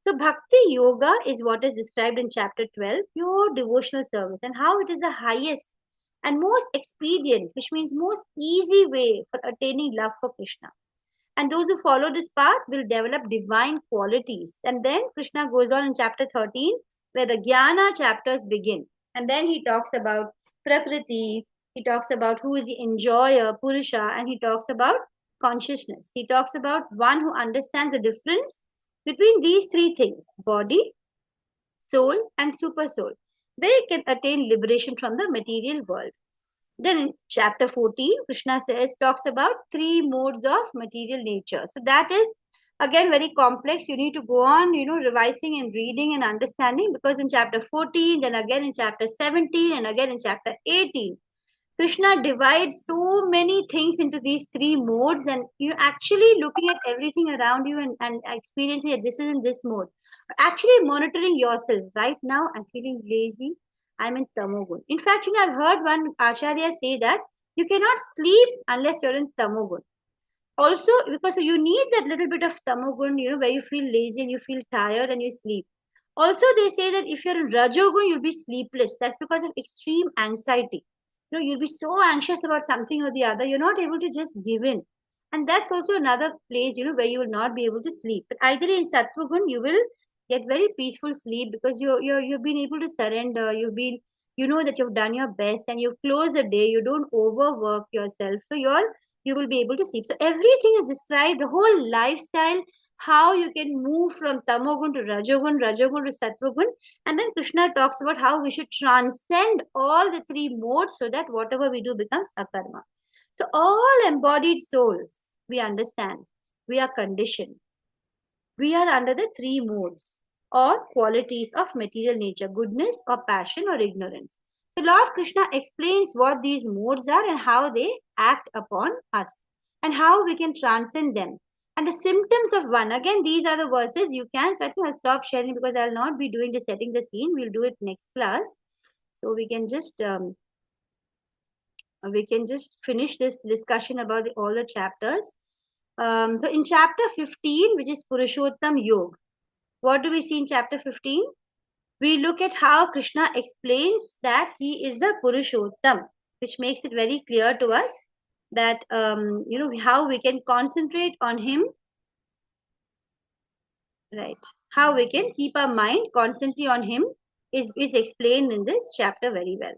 So Bhakti Yoga is what is described in chapter 12, pure devotional service, and how it is the highest and most expedient, which means most easy way for attaining love for Krishna. And those who follow this path will develop divine qualities. And then Krishna goes on in chapter 13, where the Jnana chapters begin. And then he talks about Prakriti, he talks about who is the enjoyer, Purusha, and he talks about consciousness. He talks about one who understands the difference between these 3 things, body, soul, and super soul. They can attain liberation from the material world. Then in chapter 14, Krishna talks about 3 modes of material nature. So that is again very complex. You need to go on, revising and reading and understanding, because in chapter 14, then again in chapter 17, and again in chapter 18, Krishna divides so many things into these 3 modes, and you're actually looking at everything around you and experiencing that this is in this mode. Actually monitoring yourself. Right now, I'm feeling lazy. I'm in tamogun. In fact, I've heard one acharya say that you cannot sleep unless you're in tamogun. Also, because you need that little bit of tamogun, where you feel lazy and you feel tired and you sleep. Also, they say that if you're in rajogun, you'll be sleepless. That's because of extreme anxiety. You'll be so anxious about something or the other. You're not able to just give in. And that's also another place, where you will not be able to sleep. But either in sattvagun, you will get very peaceful sleep, because you've been able to surrender. You know that you've done your best and you've closed the day. You don't overwork yourself. So you will be able to sleep. So everything is described, the whole lifestyle, how you can move from tamogun to rajogun, rajogun to sattvagun. And then Krishna talks about how we should transcend all the 3 modes so that whatever we do becomes akarma. So all embodied souls, we understand, we are conditioned. We are under the 3 modes or qualities of material nature, goodness or passion or ignorance. So Lord Krishna explains what these modes are and how they act upon us and how we can transcend them. And the symptoms of one, again, these are the verses you can, so I think I'll stop sharing because I'll not be doing the setting the scene. We'll do it next class. So we can just we can just finish this discussion about all the chapters. So in chapter 15, which is Purushottam Yoga, what do we see in chapter 15? We look at how Krishna explains that he is a Purushottam, which makes it very clear to us that how we can concentrate on him, right? How we can keep our mind constantly on him is explained in this chapter very well.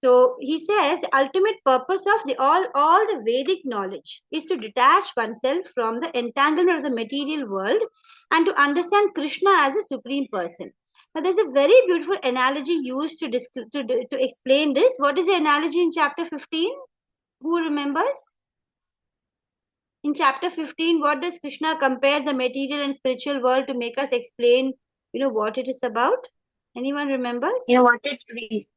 So he says the ultimate purpose of all the Vedic knowledge is to detach oneself from the entanglement of the material world and to understand Krishna as a supreme person. Now there's a very beautiful analogy used to explain this. What is the analogy in chapter 15? Who remembers? In chapter 15, what does Krishna compare the material and spiritual world to make us explain, what it is about? Anyone remembers?
Inverted tree.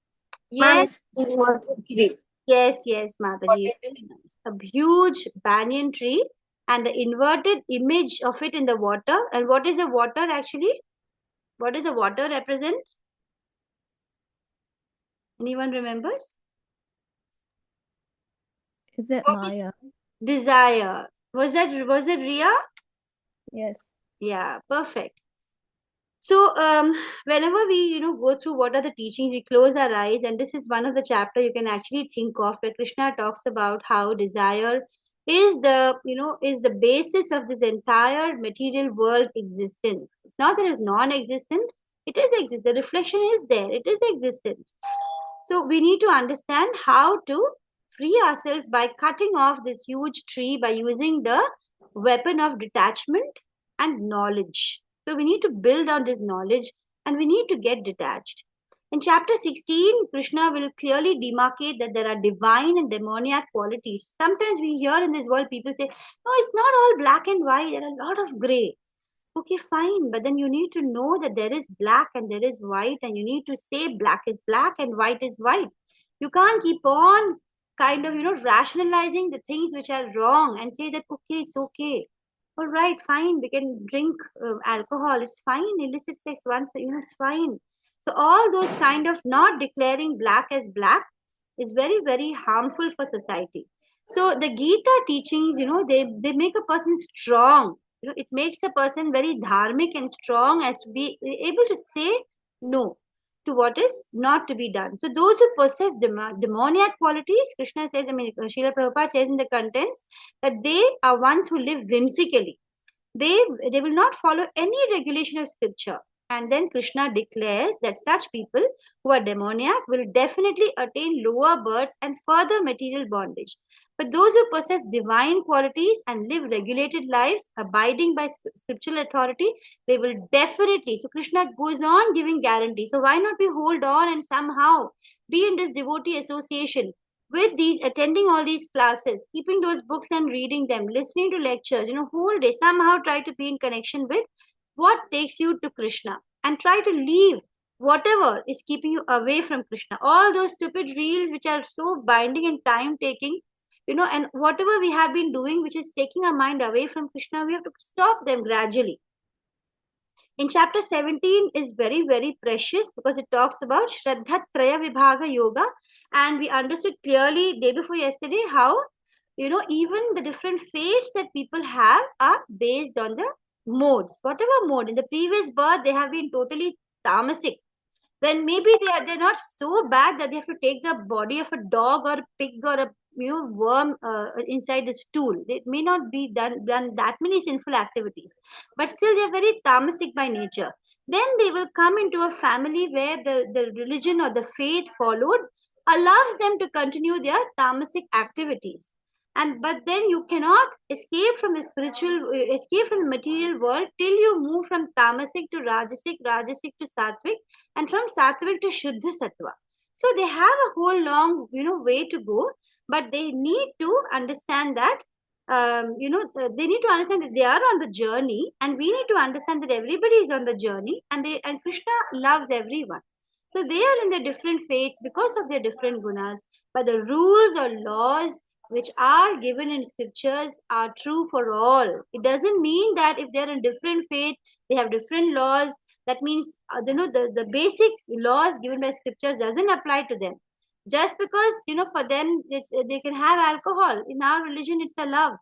Yes.
Inverted tree.
Yes, Mataji. Very nice. A huge banyan tree and the inverted image of it in the water. And what is the water actually? What does the water represent? Anyone remembers?
Is it
What is
Maya?
desire? Was it Ria?
Yes.
Yeah, perfect. So whenever we go through what are the teachings, we close our eyes, and this is one of the chapter you can actually think of where Krishna talks about how desire is the basis of this entire material world existence. It's not that it's non-existent, it is exist. The reflection is there, it is existent. So we need to understand how to free ourselves by cutting off this huge tree by using the weapon of detachment and knowledge. So we need to build on this knowledge and we need to get detached. In chapter 16, Krishna will clearly demarcate that there are divine and demoniac qualities. Sometimes we hear in this world people say, no, it's not all black and white, there are a lot of gray. Okay, fine, but then you need to know that there is black and there is white, and you need to say black is black and white is white. You can't keep on kind of, rationalizing the things which are wrong and say that, okay, it's okay. All right, fine, we can drink alcohol, it's fine, illicit sex once, it's fine. So, all those kind of not declaring black as black is very, very harmful for society. So, the Gita teachings, they make a person strong. It makes a person very dharmic and strong as to be able to say no to what is not to be done. So those who possess demoniac qualities, Krishna says, Srila Prabhupada says in the contents that they are ones who live whimsically. They will not follow any regulation of scripture. And then Krishna declares that such people who are demoniac will definitely attain lower births and further material bondage. But those who possess divine qualities and live regulated lives, abiding by scriptural authority, they will definitely. So Krishna goes on giving guarantees. So why not we hold on and somehow be in this devotee association with these, attending all these classes, keeping those books and reading them, listening to lectures, whole day, somehow try to be in connection with what takes you to Krishna and try to leave whatever is keeping you away from Krishna. All those stupid reels which are so binding and time taking, and whatever we have been doing which is taking our mind away from Krishna, we have to stop them gradually. In chapter 17 is very, very precious because it talks about Shraddha Traya Vibhaga Yoga. And we understood clearly day before yesterday how, even the different faiths that people have are based on the modes. Whatever mode. In the previous birth, they have been totally tamasic. Then maybe they're not so bad that they have to take the body of a dog or a pig or a worm inside the stool. It may not be done that many sinful activities, but still they're very tamasic by nature. Then they will come into a family where the religion or the faith followed allows them to continue their tamasic activities. But then you cannot escape from the escape from the material world till you move from tamasic to rajasic, rajasic to sattvic, and from sattvic to shuddha sattva. So they have a whole long way to go, but they need to understand that they need to understand that they are on the journey, and we need to understand that everybody is on the journey, and Krishna loves everyone. So they are in their different faiths because of their different gunas, but the rules or laws which are given in scriptures are true for all. It doesn't mean that if they're in different faith, they have different laws. That means the basic laws given by scriptures doesn't apply to them. Just because, for them, they can have alcohol. In our religion, it's allowed.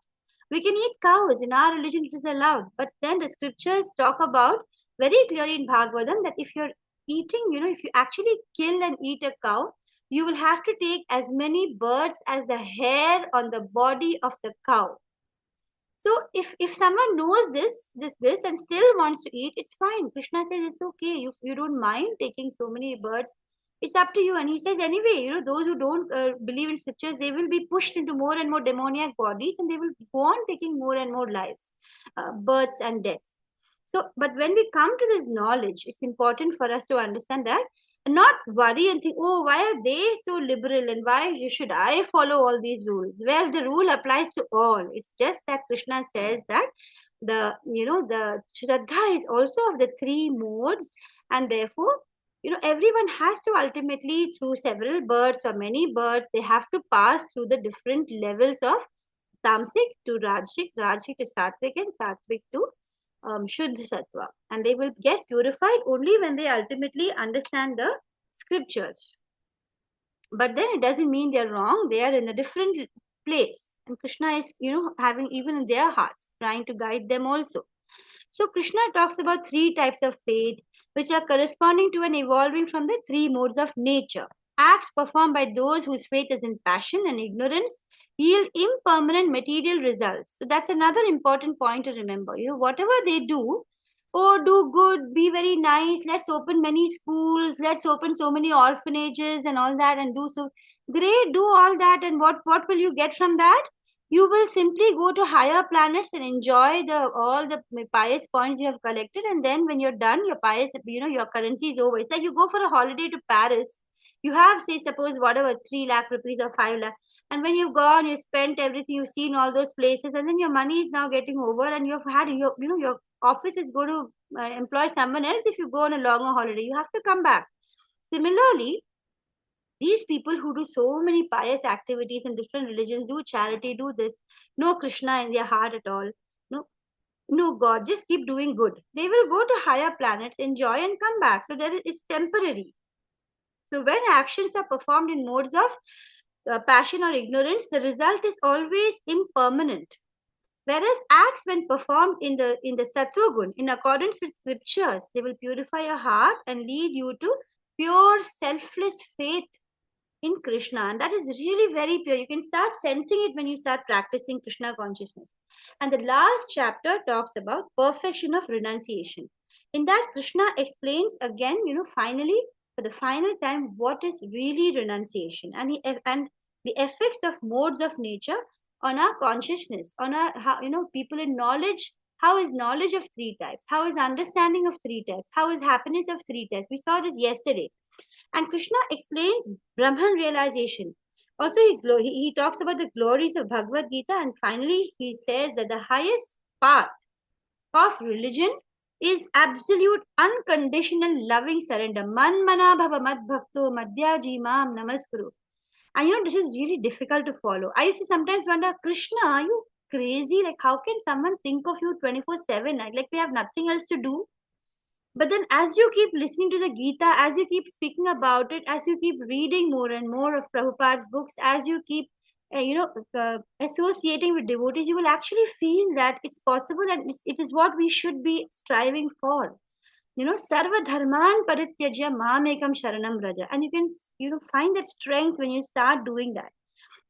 We can eat cows. In our religion, it is allowed. But then the scriptures talk about very clearly in Bhagavatam that if you're eating, if you actually kill and eat a cow, you will have to take as many birds as the hair on the body of the cow. So if someone knows this and still wants to eat, it's fine. Krishna says it's okay. You don't mind taking so many birds. It's up to you. And he says anyway, those who don't believe in scriptures, they will be pushed into more and more demoniac bodies, and they will go on taking more and more lives, births and deaths. So, but when we come to this knowledge, it's important for us to understand that and not worry and think, oh, why are they so liberal and why should I follow all these rules? Well, the rule applies to all. It's just that Krishna says that the Shraddha is also of the three modes, and therefore, everyone has to ultimately, through several births or many births, they have to pass through the different levels of Tamasic to Rajasic to Sattvic, and Sattvic to Shuddha Sattva. And they will get purified only when they ultimately understand the scriptures. But then it doesn't mean they're wrong. They are in a different place. And Krishna is, having even in their hearts, trying to guide them also. So Krishna talks about three types of faith, which are corresponding to and evolving from the three modes of nature. Acts performed by those whose faith is in passion and ignorance yield impermanent material results. So that's another important point to remember. Whatever they do, do good, be very nice, let's open many schools, let's open so many orphanages and all that, and do so great, do all that, and what will you get from that? You will simply go to higher planets and enjoy all the pious points you have collected, and then when you're done, your currency is over. It's like you go for a holiday to Paris. You have, say, suppose whatever 3 lakh rupees or 5 lakh, and when you've gone, you spent everything, you've seen all those places, and then your money is now getting over, and you've had your office is going to employ someone else. If you go on a longer holiday, you have to come back. Similarly, these people who do so many pious activities in different religions, do charity, do this, no Krishna in their heart at all, no God, just keep doing good. They will go to higher planets, enjoy, and come back. So it's temporary. So when actions are performed in modes of passion or ignorance, the result is always impermanent. Whereas acts, when performed in the Sattva Gun, in accordance with scriptures, they will purify your heart and lead you to pure, selfless faith in Krishna. And that is really very pure. You can start sensing it when you start practicing Krishna consciousness. And the last chapter talks about perfection of renunciation. In that, Krishna explains again, finally, for the final time, what is really renunciation and the effects of modes of nature on our consciousness, on our, people in knowledge. How is knowledge of three types? How is understanding of three types? How is happiness of three types? We saw this yesterday. And Krishna explains Brahman realization. Also, he talks about the glories of Bhagavad Gita, and finally he says that the highest path of religion is absolute unconditional loving surrender. Manmana bhava mad bhakto madhyaji mam namaskuru. And this is really difficult to follow. I used to sometimes wonder, Krishna, are you crazy? Like, how can someone think of you 24/7? Like, we have nothing else to do. But then as you keep listening to the Gita, as you keep speaking about it, as you keep reading more and more of Prabhupada's books, as you keep, associating with devotees, you will actually feel that it's possible and it is what we should be striving for. Sarva dharman parityajya mamekam sharanam raja. And you can, find that strength when you start doing that.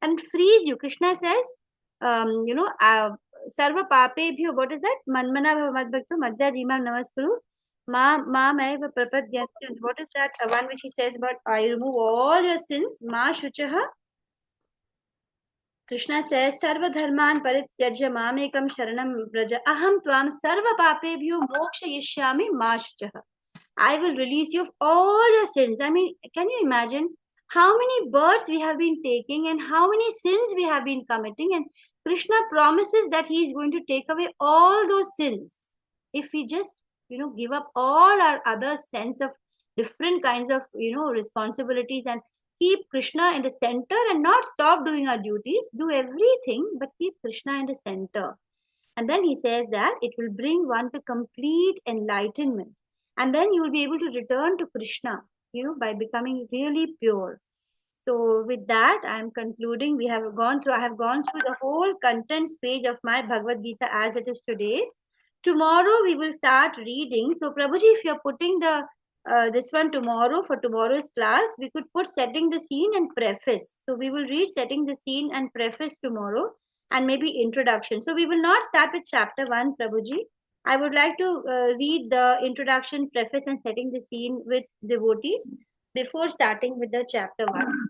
And frees you. Krishna says, sarva papebhyo, what is that? Manmana bhavamadbhakto madhya jimam namaskuru. What is that one which he says about I remove all your sins? Ma shuchaha. Krishna says, Sarva dharman parityajya mamekam sharanam vraja aham tvam sarva papebhyo moksha yishyami ma shuchaha. I will release you of all your sins. I mean, can you imagine how many births we have been taking and how many sins we have been committing? And Krishna promises that he is going to take away all those sins if we just give up all our other sense of different kinds of responsibilities and keep Krishna in the center and not stop doing our duties, do everything but keep Krishna in the center. And then he says that it will bring one to complete enlightenment, and then you will be able to return to Krishna by becoming really pure. So with that, I'm concluding. I have gone through the whole contents page of my Bhagavad Gita as it is today. Tomorrow we will start reading. So Prabhuji, if you're putting the this one tomorrow for tomorrow's class, we could put setting the scene and preface. So we will read setting the scene and preface tomorrow, and maybe introduction. So we will not start with chapter 1, Prabhuji. I would like to read the introduction, preface, and setting the scene with devotees before starting with the chapter 1.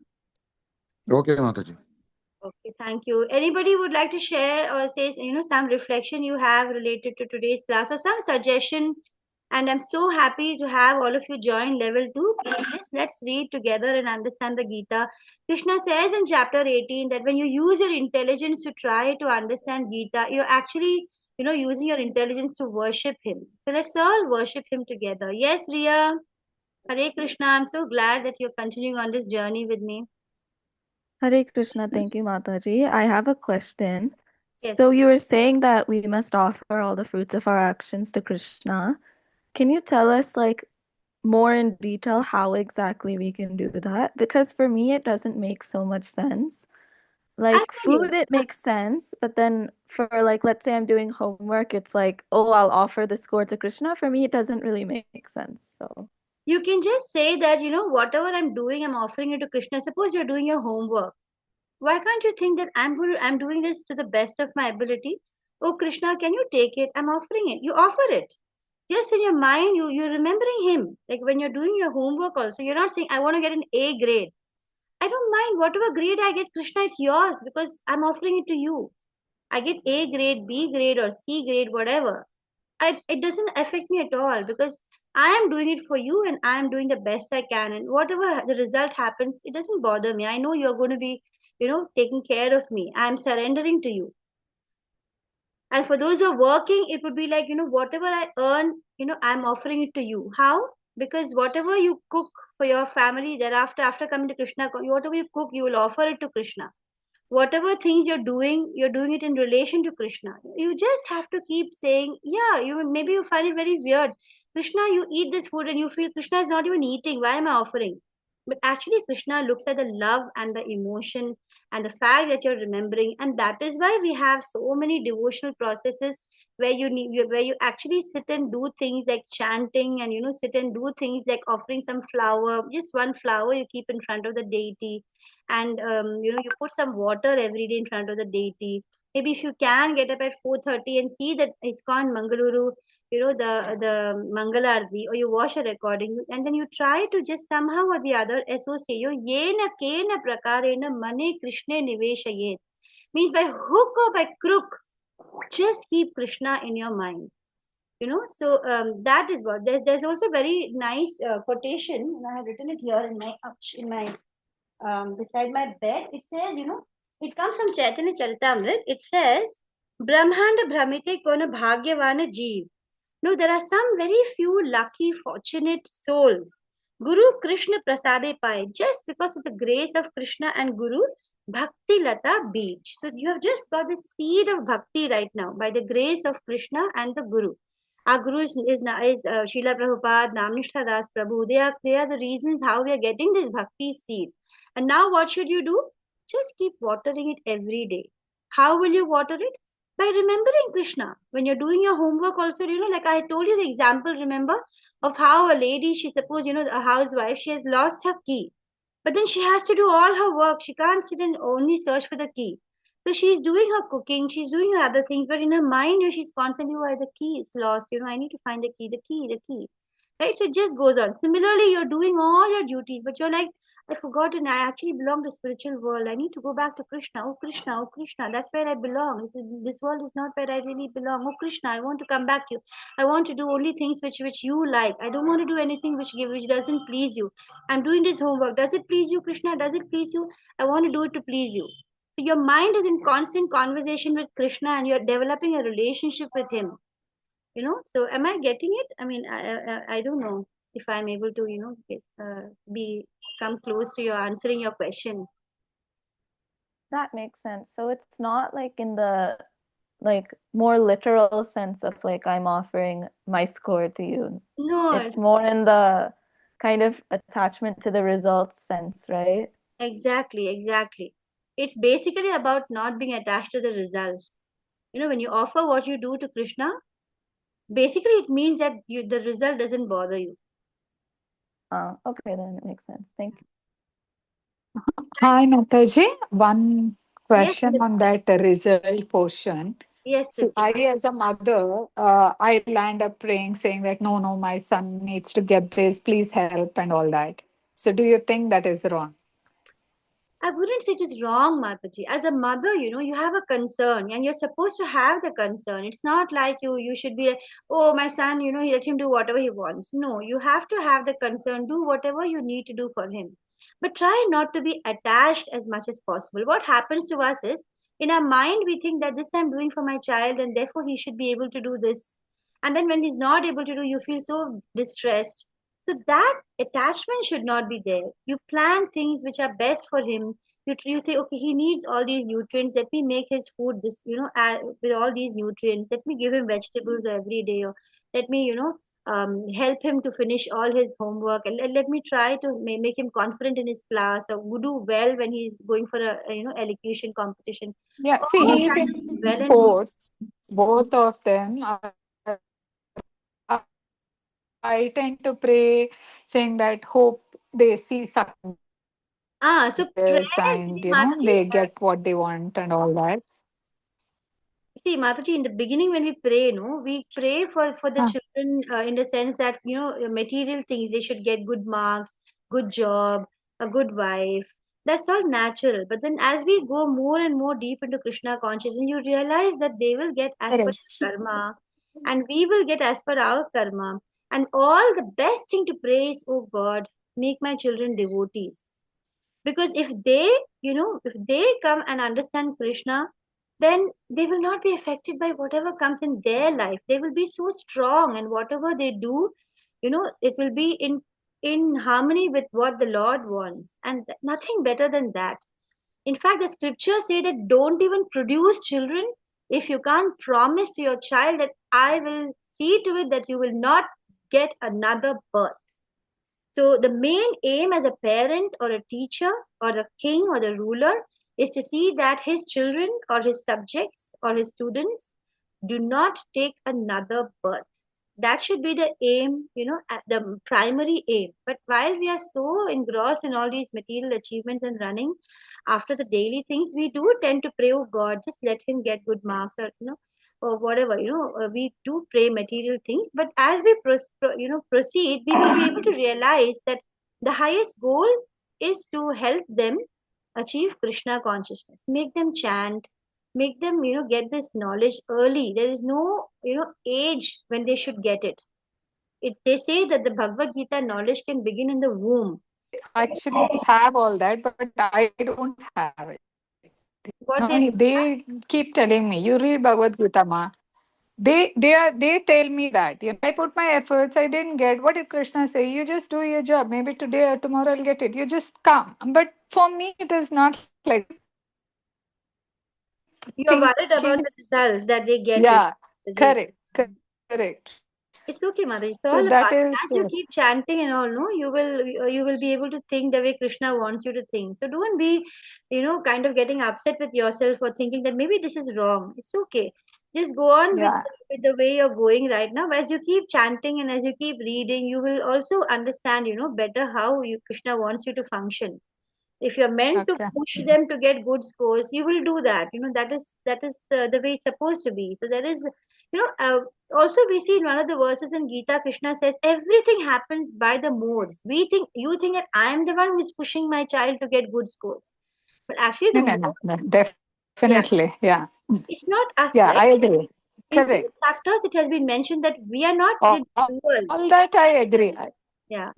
Okay, Mataji.
Okay, thank you. Anybody would like to share or say, some reflection you have related to today's class or some suggestion? And I'm so happy to have all of you join level 2. Please, let's read together and understand the Gita. Krishna says in chapter 18 that when you use your intelligence to try to understand Gita, you're actually, using your intelligence to worship him. So let's all worship him together. Yes, Riya. Hare Krishna. I'm so glad that you're continuing on this journey with me.
Hare Krishna, thank you, Mataji. I have a question.
Yes.
So you were saying that we must offer all the fruits of our actions to Krishna. Can you tell us like more in detail how exactly we can do that? Because for me, it doesn't make so much sense. Like
I'll tell you.
food, it makes sense, but then for like, let's say I'm doing homework, it's like, oh, I'll offer the score to Krishna. For me, it doesn't really make sense. So
You can just say that, whatever I'm doing, I'm offering it to Krishna. Suppose you're doing your homework. Why can't you think that I'm doing this to the best of my ability? Oh, Krishna, can you take it? I'm offering it. You offer it. Just in your mind, you're remembering him. Like when you're doing your homework also, you're not saying, I want to get an A grade. I don't mind whatever grade I get, Krishna, it's yours because I'm offering it to you. I get A grade, B grade, or C grade, whatever. It doesn't affect me at all because I am doing it for you and I am doing the best I can. And whatever the result happens, it doesn't bother me. I know you're going to be, taking care of me. I'm surrendering to you. And for those who are working, it would be like, whatever I earn, I'm offering it to you. How? Because whatever you cook for your family, thereafter, after coming to Krishna, whatever you cook, you will offer it to Krishna. Whatever things you're doing it in relation to Krishna. You just have to keep saying, yeah, maybe you find it very weird. Krishna, you eat this food and you feel Krishna is not even eating. Why am I offering? But actually, Krishna looks at the love and the emotion and the fact that you're remembering, and that is why we have so many devotional processes where you actually sit and do things like chanting, and sit and do things like offering some flower, just one flower you keep in front of the deity, and you put some water every day in front of the deity. Maybe if you can get up at 4:30 and see that ISKCON Mangaluru, the Mangalarti, or you watch a recording, and then you try to just somehow or the other associate yena kena prakarena mane Krishna niveshayet, means by hook or by crook, just keep Krishna in your mind. So that is what there's also very nice quotation, and I have written it here in my beside my bed. It says, it comes from Chaitanya Charitamrit. It says, Brahmanda Brahmite Kona Bhagyavana Jeev. No, there are some very few lucky, fortunate souls. Guru Krishna Prasade Pai, just because of the grace of Krishna and Guru, Bhakti Lata Beach. So you have just got the seed of bhakti right now by the grace of Krishna and the Guru. Our Guru is Srila Prabhupada, Namnishtha Das Prabhu. They are the reasons how we are getting this bhakti seed. And now what should you do? Just keep watering it every day. How will you water it? By remembering Krishna. When you're doing your homework also, like I told you the example, remember, of how a lady, she suppose, a housewife, she has lost her key. But then she has to do all her work. She can't sit and only search for the key. So she's doing her cooking, she's doing her other things, but in her mind, she's constantly, why the key is lost. I need to find the key, the key, the key. Right? So it just goes on. Similarly, you're doing all your duties, but you're like, I forgot, and I actually belong to spiritual world. I need to go back to Krishna. Oh Krishna, oh Krishna, that's where I belong. This world is not where I really belong. Oh Krishna, I want to come back to you. I want to do only things which you like. I don't want to do anything which doesn't please you. I'm doing this homework. Does it please you, Krishna? Does it please you? I want to do it to please you. So your mind is in constant conversation with Krishna, and you're developing a relationship with him. So am I getting it? I mean, I don't know if I'm able to come close to your answering your question.
that makes sense. So it's not like in the like more literal sense of like I'm offering my score to you.
No,
It's more in the kind of attachment to the results sense, right?
Exactly, exactly. It's basically about not being attached to the results. When you offer what you do to Krishna, basically it means that the result doesn't bother you.
Okay, then it makes sense. Thank you.
Hi, Mataji. One
Yes,
question on that result portion.
yes,
See,
Tripti.
as a mother, I land up praying, saying that no, my son needs to get this, please help, and all that. So, do you think that is wrong?
I wouldn't say it is wrong, Mataji. As a mother, you have a concern and you're supposed to have the concern. It's not like you should be like, oh, my son, he let him do whatever he wants. No, you have to have the concern, do whatever you need to do for him. But try not to be attached as much as possible. What happens to us is, in our mind, we think that this I'm doing for my child and therefore he should be able to do this. And then when he's not able to do, you feel so distressed. So that attachment should not be there. You plan things which are best for him. You say, okay, he needs all these nutrients. Let me make his food this, with all these nutrients. Let me give him vegetables every day, or let me, help him to finish all his homework, and let me try to make him confident in his class, or do well when he's going for a elocution competition.
Yeah, see,
All
he's
that
in
is well and good.
sports. Both of them. I tend to pray, saying that hope they see
So prayer
success and
actually, Mataji,
they get what they want and all that.
see, Mataji, in the beginning when we pray, no, we pray for the
Huh.
children in the sense that material things, they should get good marks, good job, a good wife. That's all natural. But then as we go more and more deep into Krishna consciousness, you realize that they will get as per
Correct.
their karma, and we will get as per our karma. And all the best thing to pray is, oh God, make my children devotees. Because if they come and understand Krishna, then they will not be affected by whatever comes in their life. They will be so strong, and whatever they do, it will be in harmony with what the Lord wants, and nothing better than that. In fact, the scriptures say that don't even produce children if you can't promise to your child that I will see to it that you will not get another birth. So the main aim as a parent or a teacher or the king or the ruler is to see that his children or his subjects or his students do not take another birth. That should be the aim, at the primary aim. But while we are so engrossed in all these material achievements and running after the daily things, we do tend to pray, oh God, just let him get good marks, or whatever. We do pray material things. But as we proceed, we will be able to realize that the highest goal is to help them achieve Krishna consciousness, make them chant, make them, get this knowledge early. There is no, age when they should get it. They say that the Bhagavad Gita knowledge can begin in the womb.
Actually have all that, but I don't have it.
What they
They keep telling me, you read Bhagavad Gita, ma. They tell me that. I put my efforts, I didn't get. What did Krishna say? You just do your job. Maybe today or tomorrow I'll get it. You just come. But for me, it is not like I keep
you are worried about
thinking.
the results that they get it.
Yeah, correct, correct.
It's okay, mother. It's
So
all
that
about,
is
as you keep chanting and all, no, you will be able to think the way Krishna wants you to think. So don't be, kind of getting upset with yourself or thinking that maybe this is wrong. It's okay. Just go on with
yeah.
with the way you're going right now. As you keep chanting and as you keep reading, you will also understand, better how Krishna wants you to function. If you're meant to
Okay.
push them to get good scores, you will do that. That is the way it's supposed to be. So there is, also we see in one of the verses in Gita, Krishna says everything happens by the modes. You think that I am the one who is pushing my child to get good scores, but actually the
No.
mode, yeah,
Definitely. Yeah.
it's not us,
Yeah,
right?
I agree.
In few
Correct.
chapters it has been mentioned that we are not the
All
doers.
that I agree.
Yeah.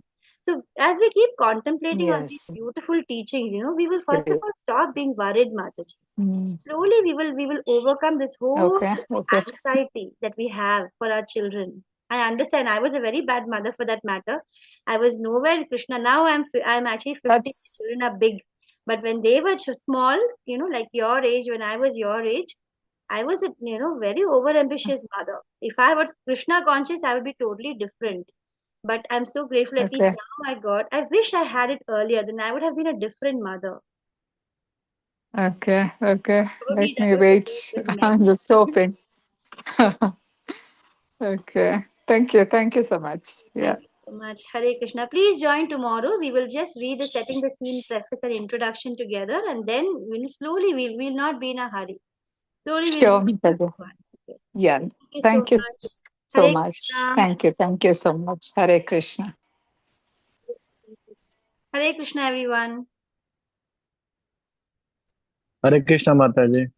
So as we keep contemplating on these
Yes.
beautiful teachings, we will first of
Agree.
all stop being worried, Mataji.
Mm.
Slowly we will overcome this whole
Okay.
anxiety that we have for our children. I understand. I was a very bad mother for that matter. I was nowhere in Krishna. Now I'm actually 50. The
That's
children are big, but when they were small, like your age, when I was your age, I was a very overambitious mother. If I was Krishna conscious, I would be totally different. But I'm so grateful at least
Okay.
now I got. I wish I had it earlier, then I would have been a different mother.
Okay. Okay.
Probably
Let
that
me
was the
wait.
case with many.
I'm just hoping. Okay. Thank you. Thank you so much. Yeah.
Thank you so much. Hare Krishna. Please join tomorrow. We will just read the setting the scene preface and introduction together, and then slowly we'll not be in a hurry. Slowly we'll
Sure,
do it
Mataji.
one. Okay.
Yeah.
Thank you so
Thank you
much.
so
Hare
much.
Krishna.
Thank you. Thank you so much. Hare Krishna.
Hare Krishna, everyone.
Hare Krishna, Mataji.